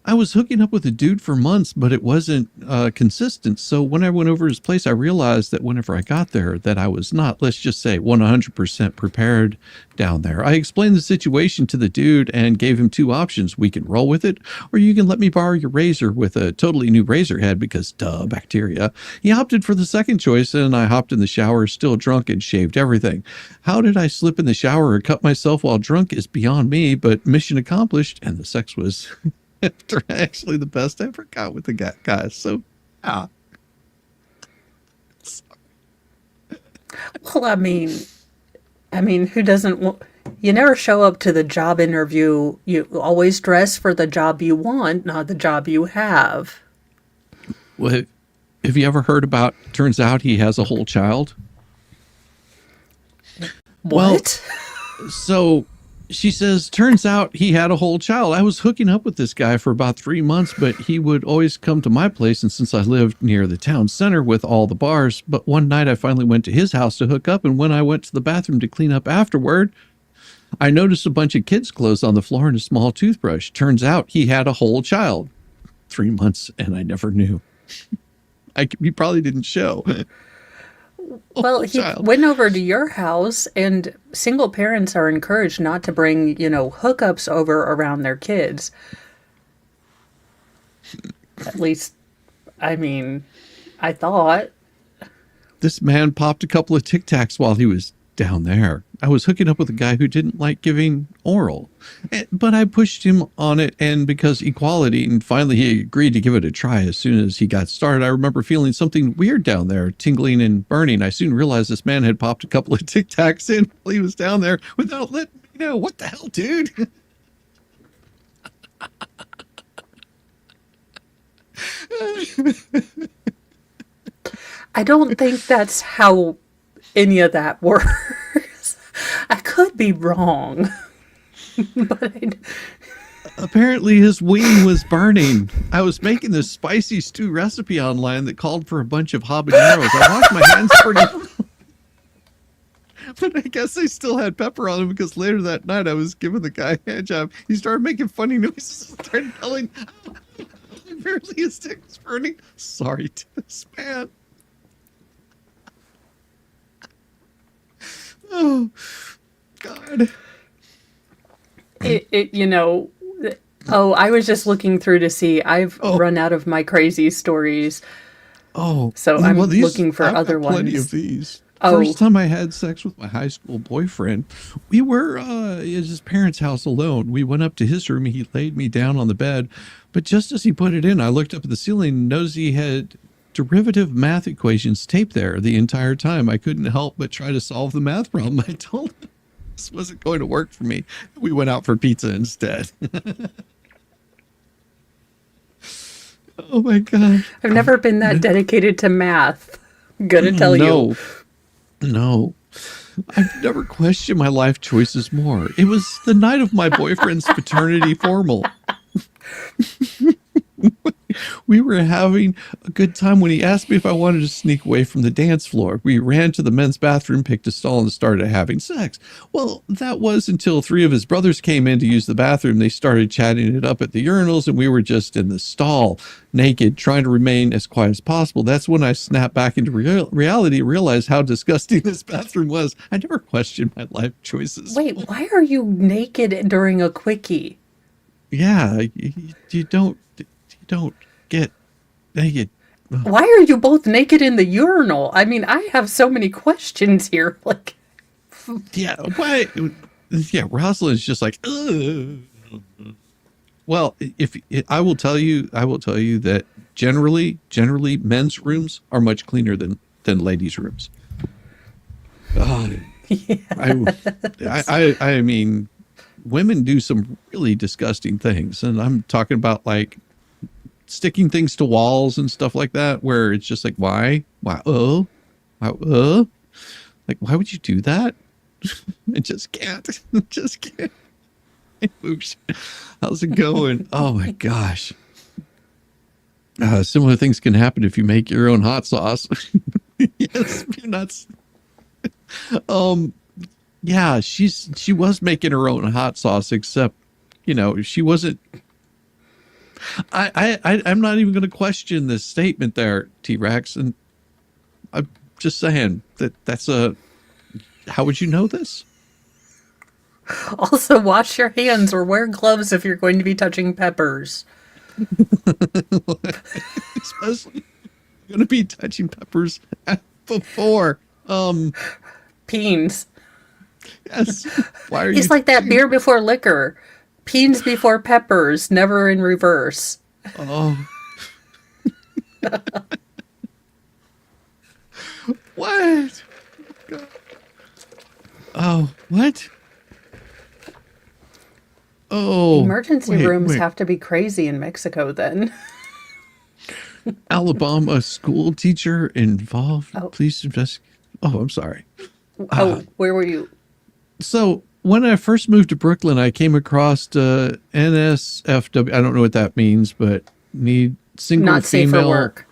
I was hooking up with a dude for months, but it wasn't consistent. So when I went over his place, I realized that whenever I got there, that I was not, let's just say, 100% prepared down there. I explained the situation to the dude and gave him two options. We can roll with it, or you can let me borrow your razor with a totally new razor head because, duh, bacteria. He opted for the second choice, and I hopped in the shower, still drunk, and shaved everything. How did I slip in the shower or cut myself while drunk is beyond me, but mission accomplished, and the sex was... actually the best I ever got with the guy. So, Well, I mean, who doesn't want... You never show up to the job interview. You always dress for the job you want, not the job you have. Well, have you ever heard about, turns out he has a whole child? What? Well, so... She says, turns out he had a whole child. I was hooking up with this guy for about 3 months, but he would always come to my place. And since I lived near the town center with all the bars, but one night I finally went to his house to hook up. And when I went to the bathroom to clean up afterward, I noticed a bunch of kids' clothes on the floor and a small toothbrush. Turns out he had a whole child. 3 months, and I never knew. He probably didn't show. Well, he went over to your house, and single parents are encouraged not to bring, hookups over around their kids. At least, I thought. This man popped a couple of Tic Tacs while he was down there. I was hooking up with a guy who didn't like giving oral, but I pushed him on it, and because equality, and finally he agreed to give it a try. As soon as he got started, I remember feeling something weird down there, tingling and burning. I soon realized this man had popped a couple of Tic Tacs in while he was down there without letting me know. What the hell, dude? I don't think that's how any of that works. I could be wrong. But apparently his wing was burning. I was making this spicy stew recipe online that called for a bunch of habaneros. I washed my hands pretty but I guess I still had pepper on him because later that night I was giving the guy a hand job. He started making funny noises and started yelling. Apparently his dick was burning. Sorry to this man. Oh, God. I was just looking through to see. I've run out of my crazy stories. Oh, so I'm looking for other ones. Plenty of these. First time I had sex with my high school boyfriend, we were at his parents' house alone. We went up to his room. He laid me down on the bed, but just as he put it in, I looked up at the ceiling and noticed he had derivative math equations taped there the entire time. I couldn't help but try to solve the math problem. I told him this wasn't going to work for me. We went out for pizza instead. Oh my God. I've never been that dedicated to math. Gonna tell you. No. I've never questioned my life choices more. It was the night of my boyfriend's fraternity formal. We were having a good time when he asked me if I wanted to sneak away from the dance floor. We ran to the men's bathroom, picked a stall, and started having sex. Well, that was until 3 of his brothers came in to use the bathroom. They started chatting it up at the urinals, and we were just in the stall, naked, trying to remain as quiet as possible. That's when I snapped back into reality and realized how disgusting this bathroom was. I never questioned my life choices. Wait, why are you naked during a quickie? Yeah, you don't get naked. Why are you both naked in the urinal? I mean, I have so many questions here. Like, yeah, why? Yeah, Rosalind's just like, ugh. Well, I will tell you that generally, men's rooms are much cleaner than ladies' rooms. yes. I mean, women do some really disgusting things, and I'm talking about like sticking things to walls and stuff like that, where it's just like, why, like, why would you do that? I just can't. Oops. How's it going? Oh my gosh. Similar things can happen if you make your own hot sauce. Yes, you're nuts. Yeah, she was making her own hot sauce, except, she wasn't. I'm not even going to question this statement there, T-Rex, and I'm just saying that's a. How would you know this? Also, wash your hands or wear gloves if you're going to be touching peppers. Especially going to be touching peppers before Peens. Yes. Why are you? It's like that beer before liquor. Peens before peppers, never in reverse. Oh. What? Oh, what? Oh. Emergency rooms have to be crazy in Mexico then. Alabama school teacher involved. Oh. Please investigate. Oh, I'm sorry. Where were you? So when I first moved to Brooklyn, I came across NSFW. I don't know what that means, but need single Not safe female. for work.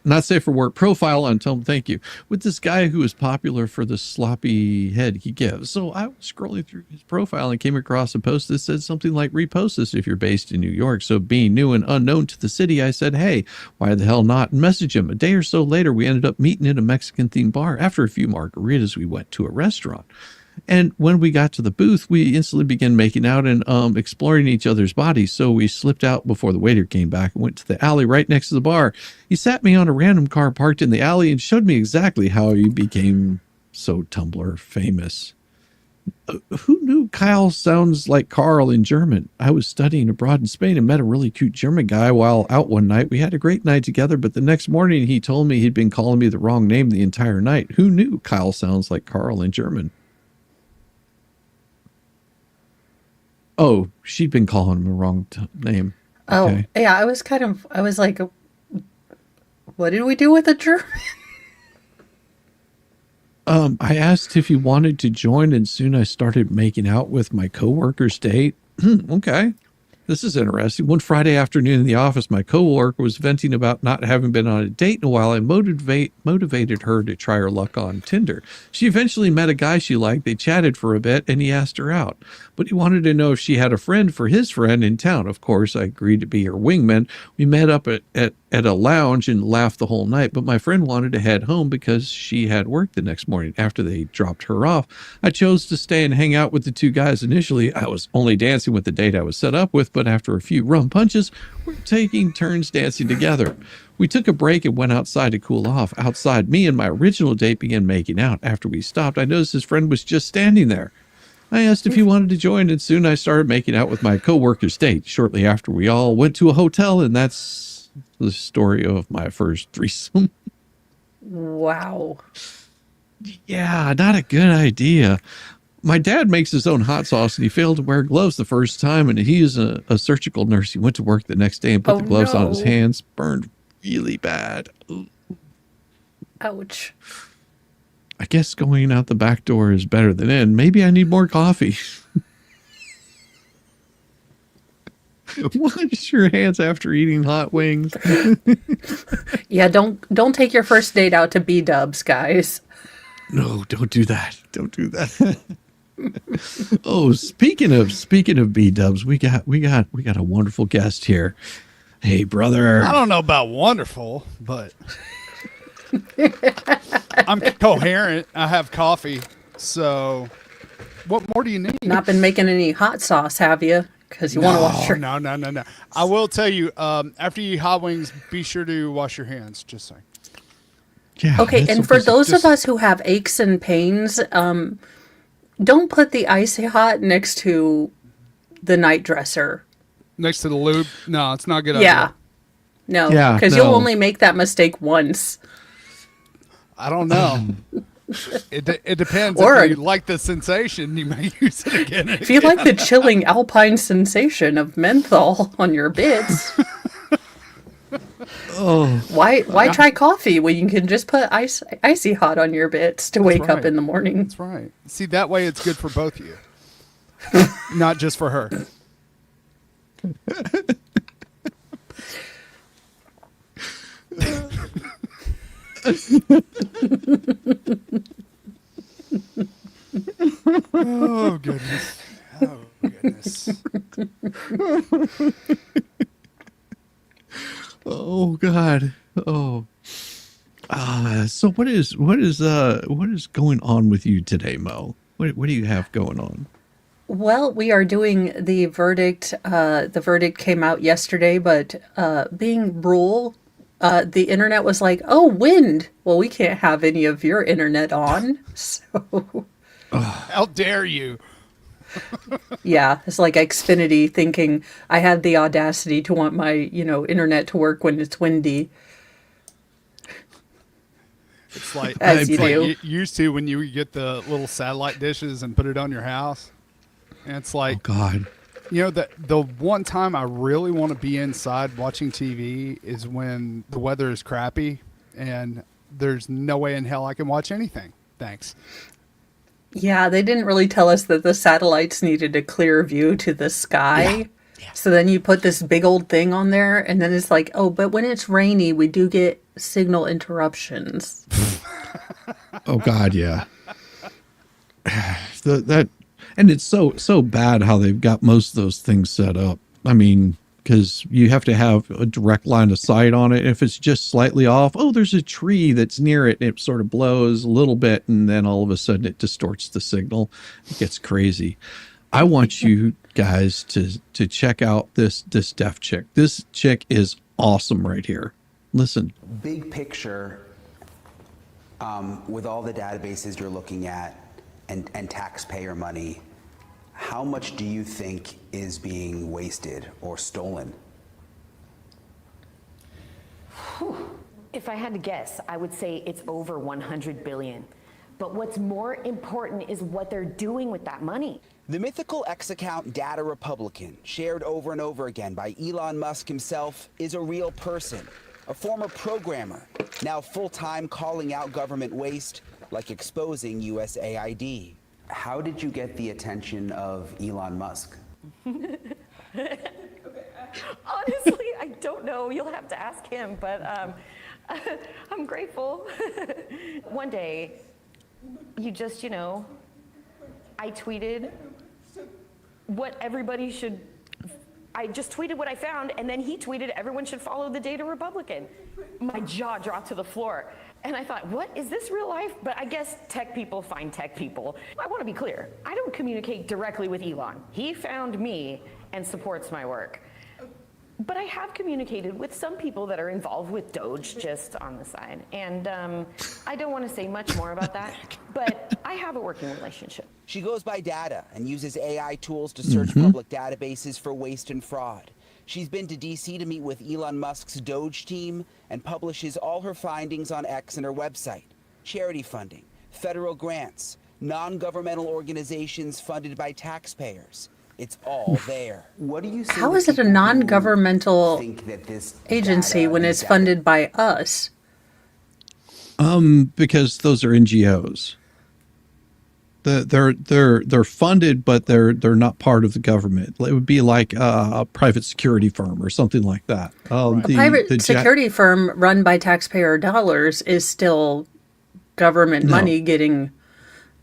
Not safe for work profile on thank you, with this guy who is popular for the sloppy head he gives. So I was scrolling through his profile and came across a post that said something like, repost this if you're based in New York. So being new and unknown to the city, I said, hey, why the hell not? And message him. A day or so later, we ended up meeting at a Mexican themed bar. After a few margaritas, we went to a restaurant. And when we got to the booth, we instantly began making out and exploring each other's bodies. So we slipped out before the waiter came back and went to the alley right next to the bar. He sat me on a random car parked in the alley and showed me exactly how he became so Tumblr famous. Who knew Kyle sounds like Carl in German? I was studying abroad in Spain and met a really cute German guy while out one night. We had a great night together, but the next morning he told me he'd been calling me the wrong name the entire night. Who knew Kyle sounds like Carl in German? Oh, she'd been calling him the wrong name. Okay. Oh, yeah. I was like, what did we do with the German? I asked if he wanted to join, and soon I started making out with my coworker's date. Okay. This is interesting. One Friday afternoon in the office, my coworker was venting about not having been on a date in a while. I motivated her to try her luck on Tinder. She eventually met a guy she liked. They chatted for a bit, and he asked her out. But he wanted to know if she had a friend for his friend in town. Of course, I agreed to be her wingman. We met up at a lounge and laughed the whole night, but my friend wanted to head home because she had work the next morning. After they dropped her off, I chose to stay and hang out with the two guys. Initially, I was only dancing with the date I was set up with, but after a few rum punches, we're taking turns dancing together. We took a break and went outside to cool off. Outside, me and my original date began making out. After we stopped, I noticed his friend was just standing there. I asked if he wanted to join, and soon I started making out with my coworker's date. Shortly after, we all went to a hotel, and that's the story of my first threesome. Wow. Yeah, not a good idea. My dad makes his own hot sauce, and he failed to wear gloves the first time, and he is a surgical nurse. He went to work the next day and put the gloves on his hands. Burned really bad. Ooh. Ouch. I guess going out the back door is better than in. Maybe I need more coffee. Wash your hands after eating hot wings. Yeah, don't take your first date out to B-dubs, guys. No, don't do that. Don't do that. Oh, speaking of B-dubs, we got a wonderful guest here. Hey, brother. I don't know about wonderful, but I'm coherent. I have coffee. So what more do you need? Not been making any hot sauce, have you? Because you want to wash your... No. I will tell you, after you eat hot wings, be sure to wash your hands. Just saying. Yeah, okay, and for those of us who have aches and pains, don't put the icy hot next to the night dresser. Next to the lube? No, it's not a good Yeah. idea. No, Yeah, because you'll only make that mistake once. I don't know. It depends. Or- if you like the sensation, you may use it again. If you like the chilling alpine sensation of menthol on your bits, why try coffee when you can just put icy hot on your bits to wake up right. in the morning? That's right. See, that way it's good for both of you. Not just for her. Oh goodness. Oh goodness. Oh God. Oh. So what is going on with you today, Mo? What do you have going on? Well, we are doing the verdict. The verdict came out yesterday, but being brawl, the internet was like, "Oh, wind. Well, we can't have any of your internet on." So, How dare you? yeah, it's like Xfinity thinking I had the audacity to want my, internet to work when it's windy. It's like As you like do. you used to when you get the little satellite dishes and put it on your house. And it's like, Oh God. The one time I really want to be inside watching TV is when the weather is crappy and there's no way in hell I can watch anything. Thanks. Yeah, they didn't really tell us that the satellites needed a clear view to the sky. Yeah. So then you put this big old thing on there, and then it's like, oh, but when it's rainy, we do get signal interruptions. Oh God, yeah. And it's so bad how they've got most of those things set up. I mean, because you have to have a direct line of sight on it. If it's just slightly off, oh, there's a tree that's near it. And it sort of blows a little bit, and then all of a sudden it distorts the signal. It gets crazy. I want you guys to check out this deaf chick. This chick is awesome right here. Listen. Big picture, with all the databases you're looking at and taxpayer money, how much do you think is being wasted or stolen? If I had to guess, I would say it's over 100 billion. But what's more important is what they're doing with that money. The mythical X account Data Republican, shared over and over again by Elon Musk himself, is a real person, a former programmer, now full-time calling out government waste, like exposing USAID. How did you get the attention of Elon Musk? Honestly, I don't know. You'll have to ask him, but I'm grateful. One day, you just, I tweeted what everybody should, I just tweeted what I found, and then he tweeted everyone should follow the Data Republican. My jaw dropped to the floor. And I thought, what, is this real life? But I guess tech people find tech people. I want to be clear. I don't communicate directly with Elon. He found me and supports my work. But I have communicated with some people that are involved with Doge just on the side. And I don't want to say much more about that, but I have a working relationship. She goes by Data and uses AI tools to search public databases for waste and fraud. She's been to DC to meet with Elon Musk's Doge team and publishes all her findings on X and her website. Charity funding, federal grants, non-governmental organizations funded by taxpayers. It's all there. What do you say? How is it a non-governmental agency when it's funded by us? Because those are NGOs. They're funded, but they're not part of the government. It would be like a private security firm or something like that. A private security firm run by taxpayer dollars is still government money getting.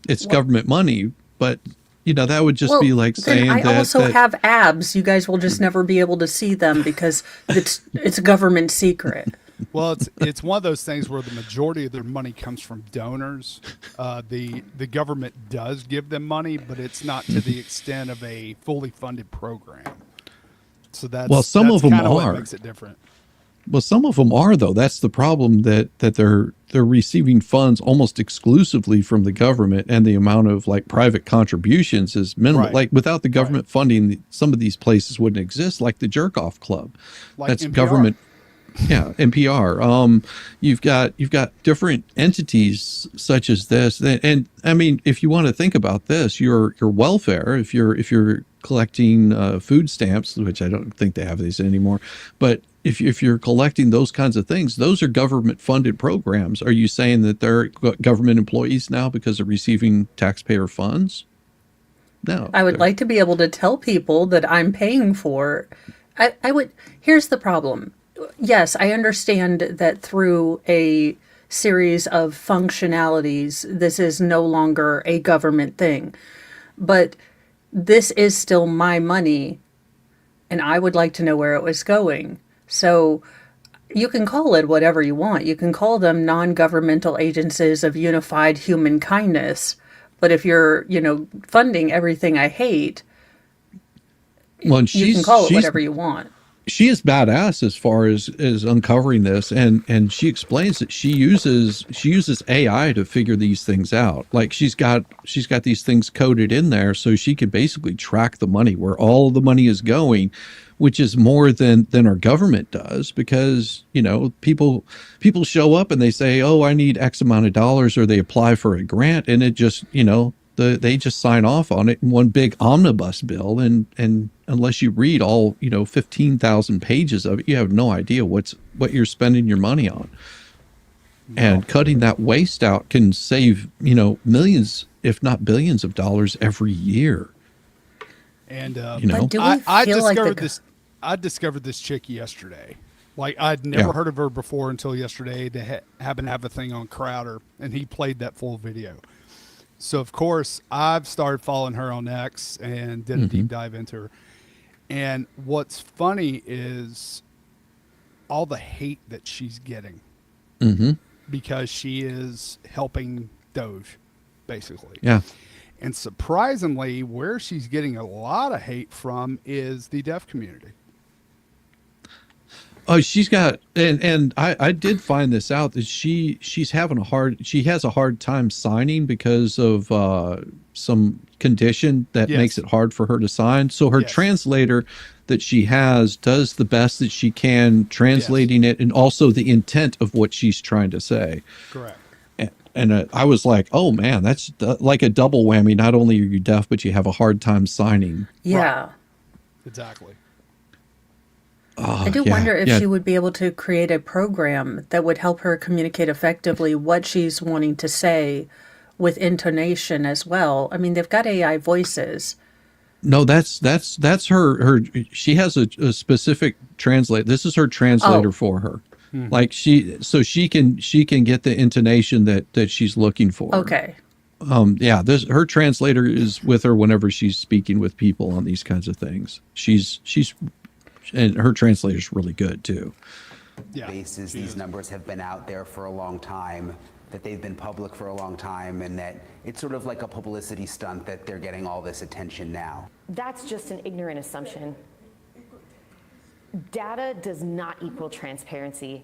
It's government money, but that would just be like saying I that. I also have abs. You guys will just never be able to see them because it's a government secret. Well, it's one of those things where the majority of their money comes from donors. The government does give them money, but it's not to the extent of a fully funded program. So some of them kind of are. what makes it different. Well, some of them are, though. That's the problem, that they're receiving funds almost exclusively from the government, and the amount of private contributions is minimal. Right. Like without the government funding, some of these places wouldn't exist, like the Jerk Off Club. That's NPR. Government. Yeah, NPR. You've got different entities such as this, and I mean, if you want to think about this, your welfare, if you're collecting food stamps, which I don't think they have these anymore, but if you're collecting those kinds of things, those are government funded programs. Are you saying that they're government employees now because they're receiving taxpayer funds? No. I would like to be able to tell people that I'm paying for. I would. Here's the problem. Yes, I understand that through a series of functionalities, this is no longer a government thing. But this is still my money, and I would like to know where it was going. So you can call it whatever you want. You can call them non-governmental agencies of unified human kindness. But if you're, funding everything I hate, Well, and you can call it whatever you want. She is badass as far as uncovering this, and she explains that she uses AI to figure these things out. Like she's got these things coded in there so she can basically track the money, where all the money is going, which is more than our government does, because people show up and they say, oh, I need X amount of dollars, or they apply for a grant, and it just they just sign off on it in one big omnibus bill, and unless you read all 15,000 pages of it, you have no idea what you're spending your money on. And cutting that waste out can save millions, if not billions, of dollars every year. And But do we I feel like discovered this. I discovered this chick yesterday. Like I'd never heard of her before until yesterday. They happened to have a thing on Crowder, and he played that full video. So of course I've started following her on X and did a deep dive into her. And what's funny is all the hate that she's getting because she is helping Doge, basically. Yeah. And surprisingly, where she's getting a lot of hate from is the deaf community. Oh, she's got, and I did find this out, that she has a hard time signing because of some condition that makes it hard for her to sign. So her translator that she has does the best that she can translating it, and also the intent of what she's trying to say. Correct. And I was like, oh man, that's like a double whammy. Not only are you deaf, but you have a hard time signing. Yeah. Right. Exactly. I do wonder if she would be able to create a program that would help her communicate effectively what she's wanting to say with intonation as well. I mean, they've got AI voices. No, that's her. She has a specific translate. This is her translator for her. Like she can get the intonation that she's looking for. Okay. Her translator is with her whenever she's speaking with people on these kinds of things. And her translator's really good too. Bases, these numbers have been out there for a long time, that they've been public for a long time, and that it's sort of like a publicity stunt that they're getting all this attention now. That's just an ignorant assumption. Data does not equal transparency.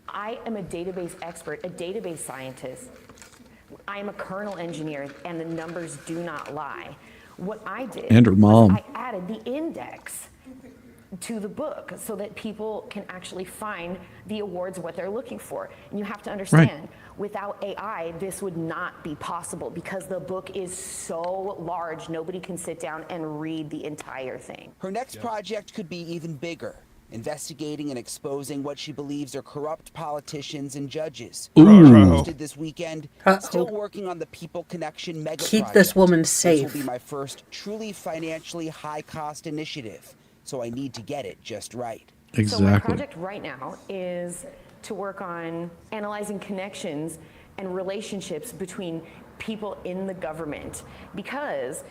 I am a database expert, a database scientist. I am a kernel engineer, and the numbers do not lie. What I did and her mom. was I added the index to the book so that people can actually find the awards, what they're looking for. And you have to understand, without AI, this would not be possible because the book is so large, nobody can sit down and read the entire thing. Her next project could be even bigger, investigating and exposing what she believes are corrupt politicians and judges. Posted this weekend, still working on the People Connection mega Keep project. this woman safe. This will be my first truly financially high-cost initiative, so I need to get it just right. So my project right now is to work on analyzing connections and relationships between people in the government, because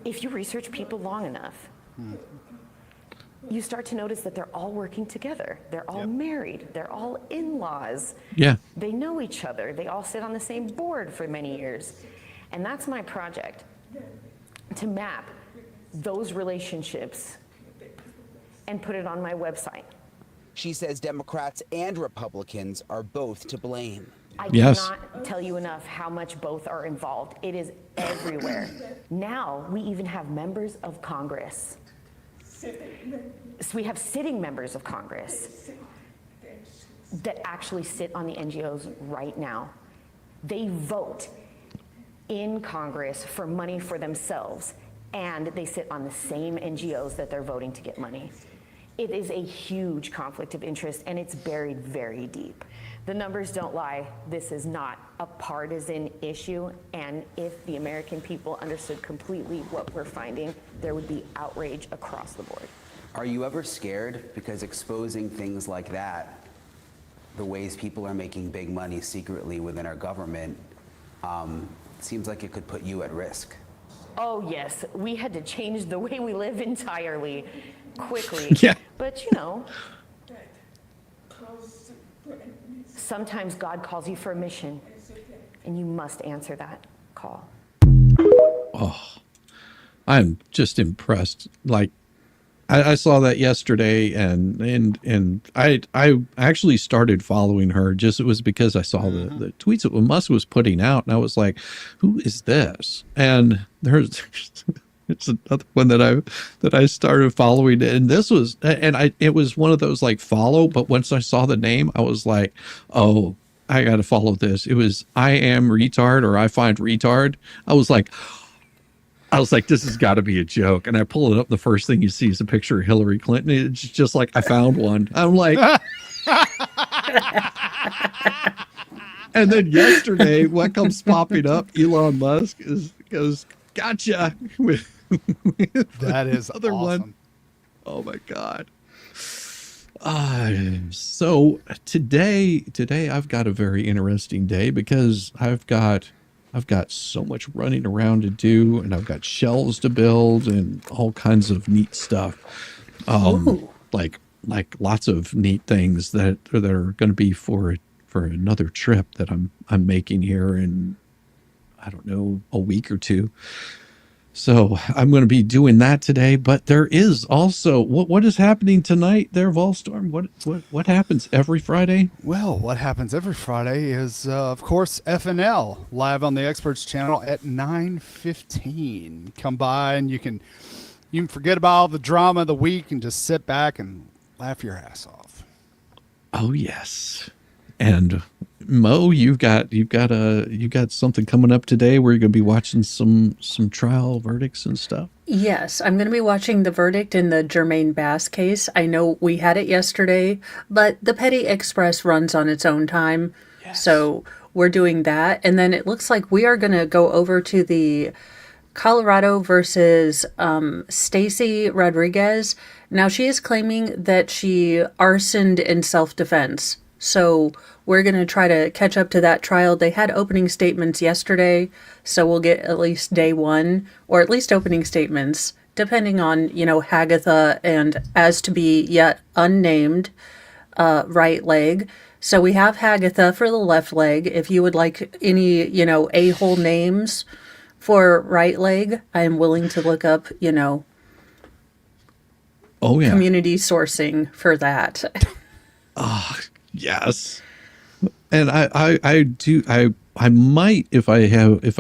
if you research people long enough, you start to notice that they're all working together. They're all married. They're all in-laws. Yeah. They know each other. They all sit on the same board for many years. And that's my project, to map those relationships and put it on my website. She says Democrats and Republicans are both to blame. I cannot tell you enough how much both are involved. It is everywhere. Now we even have members of Congress. So we have sitting members of Congress that actually sit on the NGOs right now. They vote in Congress for money for themselves, and they sit on the same NGOs that they're voting to get money. It is a huge conflict of interest, and it's buried very deep. The numbers don't lie. This is not a partisan issue, and if the American people understood completely what we're finding, there would be outrage across the board. Are you ever scared? Because exposing things like that, the ways people are making big money secretly within our government, seems like it could put you at risk. Oh yes, we had to change the way we live entirely, quickly. Yeah. But sometimes God calls you for a mission, and you must answer that call. Oh, I'm just impressed. Like, I saw that yesterday, and I actually started following her. It was because I saw the tweets that Musk was putting out, and I was like, "Who is this?" And it's another one that I started following, and this was, it was one of those like follow, but once I saw the name, I was like, "Oh, I got to follow this." It was I am retard, or I find retard. I was like, this has got to be a joke. And I pull it up. The first thing you see is a picture of Hillary Clinton. It's just like, I found one. I'm like, and then yesterday, what comes popping up? Elon Musk goes, gotcha. That is other awesome. one. Oh my God. So today I've got a very interesting day because I've got so much running around to do, and I've got shelves to build and all kinds of neat stuff. Like lots of neat things that are going to be for another trip that I'm making here in, I don't know, a week or two. So I'm going to be doing that today, but there is also what is happening tonight there, Volstorm? What happens every Friday? Well, what happens every Friday is, of course, FNL live on the Experts channel at 9:15. Come by and you can forget about all the drama of the week and just sit back and laugh your ass off. Oh yes, and Mo, you've got something coming up today where you're going to be watching some trial verdicts and stuff. Yes, I'm going to be watching the verdict in the Jermaine Bass case. I know we had it yesterday, but the Petty Express runs on its own time. Yes. So we're doing that. And then it looks like we are going to go over to the Colorado versus Stacy Rodriguez. Now, she is claiming that she arsoned in self-defense. So we're going to try to catch up to that trial. They had opening statements yesterday, so we'll get at least day one, or at least opening statements, depending on, Hagatha and as to be yet unnamed right leg. So we have Hagatha for the left leg. If you would like any, a-hole names for right leg, I am willing to look up, community sourcing for that. Yes. And I might, if I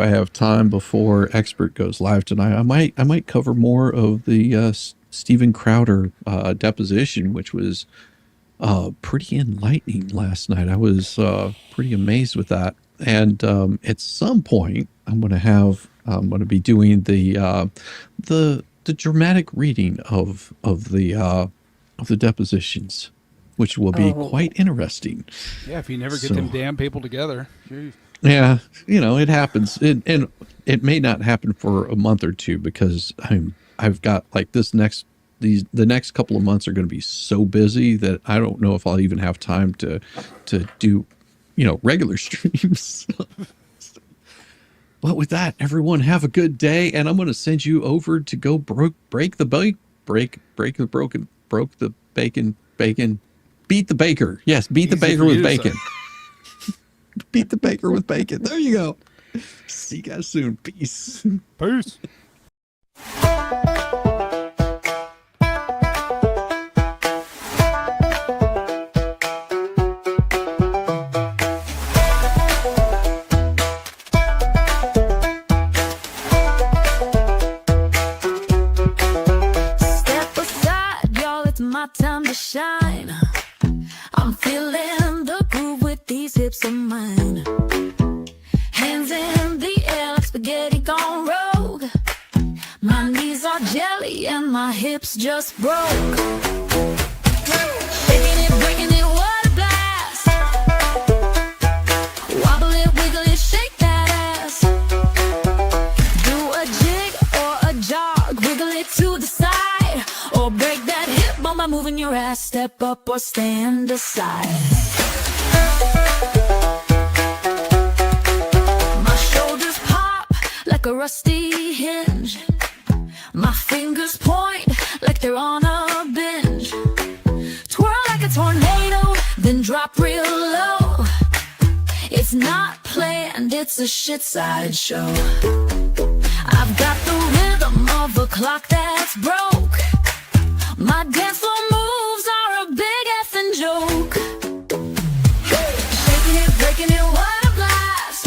have time before Expert goes live tonight, I might cover more of the Steven Crowder deposition, which was pretty enlightening last night. I was pretty amazed with that. And at some point, I'm going to be doing the dramatic reading of the depositions, which will be quite interesting. Yeah, if you never get them damn people together. Jeez. Yeah, it happens. And it may not happen for a month or two because I've got like the next couple of months are going to be so busy that I don't know if I'll even have time to do, regular streams. But with that, everyone have a good day, and I'm going to send you over to go break the bacon. Beat the baker. Yes, beat the baker with bacon. Beat the baker with bacon. There you go. See you guys soon. Peace. Peace. Step aside, y'all, it's my time to shine. I'm feeling the groove with these hips of mine. Hands in the air like spaghetti gone rogue. My knees are jelly and my hips just broke. step up or stand aside. My shoulders pop like a rusty hinge. My fingers point like they're on a binge. Twirl like a tornado, then drop real low. It's not planned, it's a shit sideshow. I've got the rhythm of a clock that's broke. My dance floor moves are a big effing joke. Shaking it, breaking it, what a blast.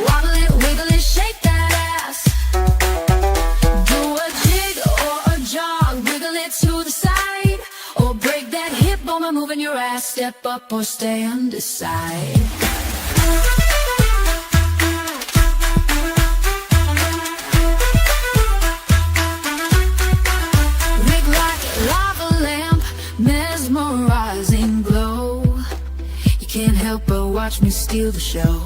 Wobble it, wiggle it, shake that ass. Do a jig or a jog, wiggle it to the side. Or break that hip bone by moving your ass. Step up or stand aside. Rig like a lava lamp, mesmerizing glow. You can't help but watch me steal the show.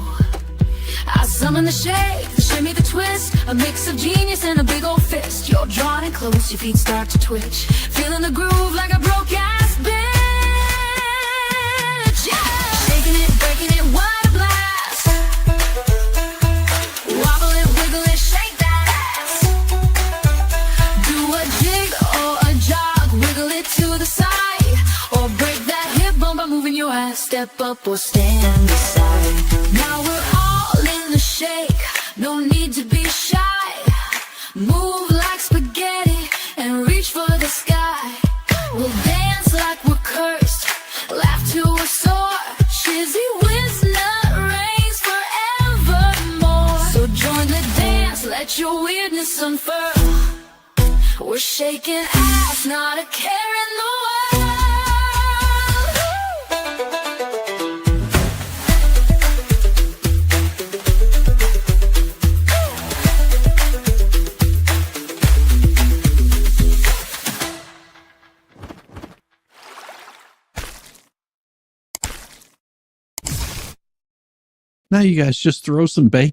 I summon the shake, the shimmy, the twist, a mix of genius and a big old fist. You're drawn in close, your feet start to twitch, feeling the groove like a broke ass bitch. Yeah. Shaking it, breaking it, what a blast. Wobble it, wiggle it, shake that ass. Do a jig or a jog, wiggle it to the side. Or break that hip bone by moving your ass. Step up or stand aside. Now we're all in the shake, no need to be shy. Move like spaghetti and reach for the sky. We'll dance like we're cursed, laugh till we're sore. ShizzyWhiznut reigns forevermore. So join the dance, let your weirdness unfurl. We're shaking ass, not a care in the world. Now you guys just throw some bacon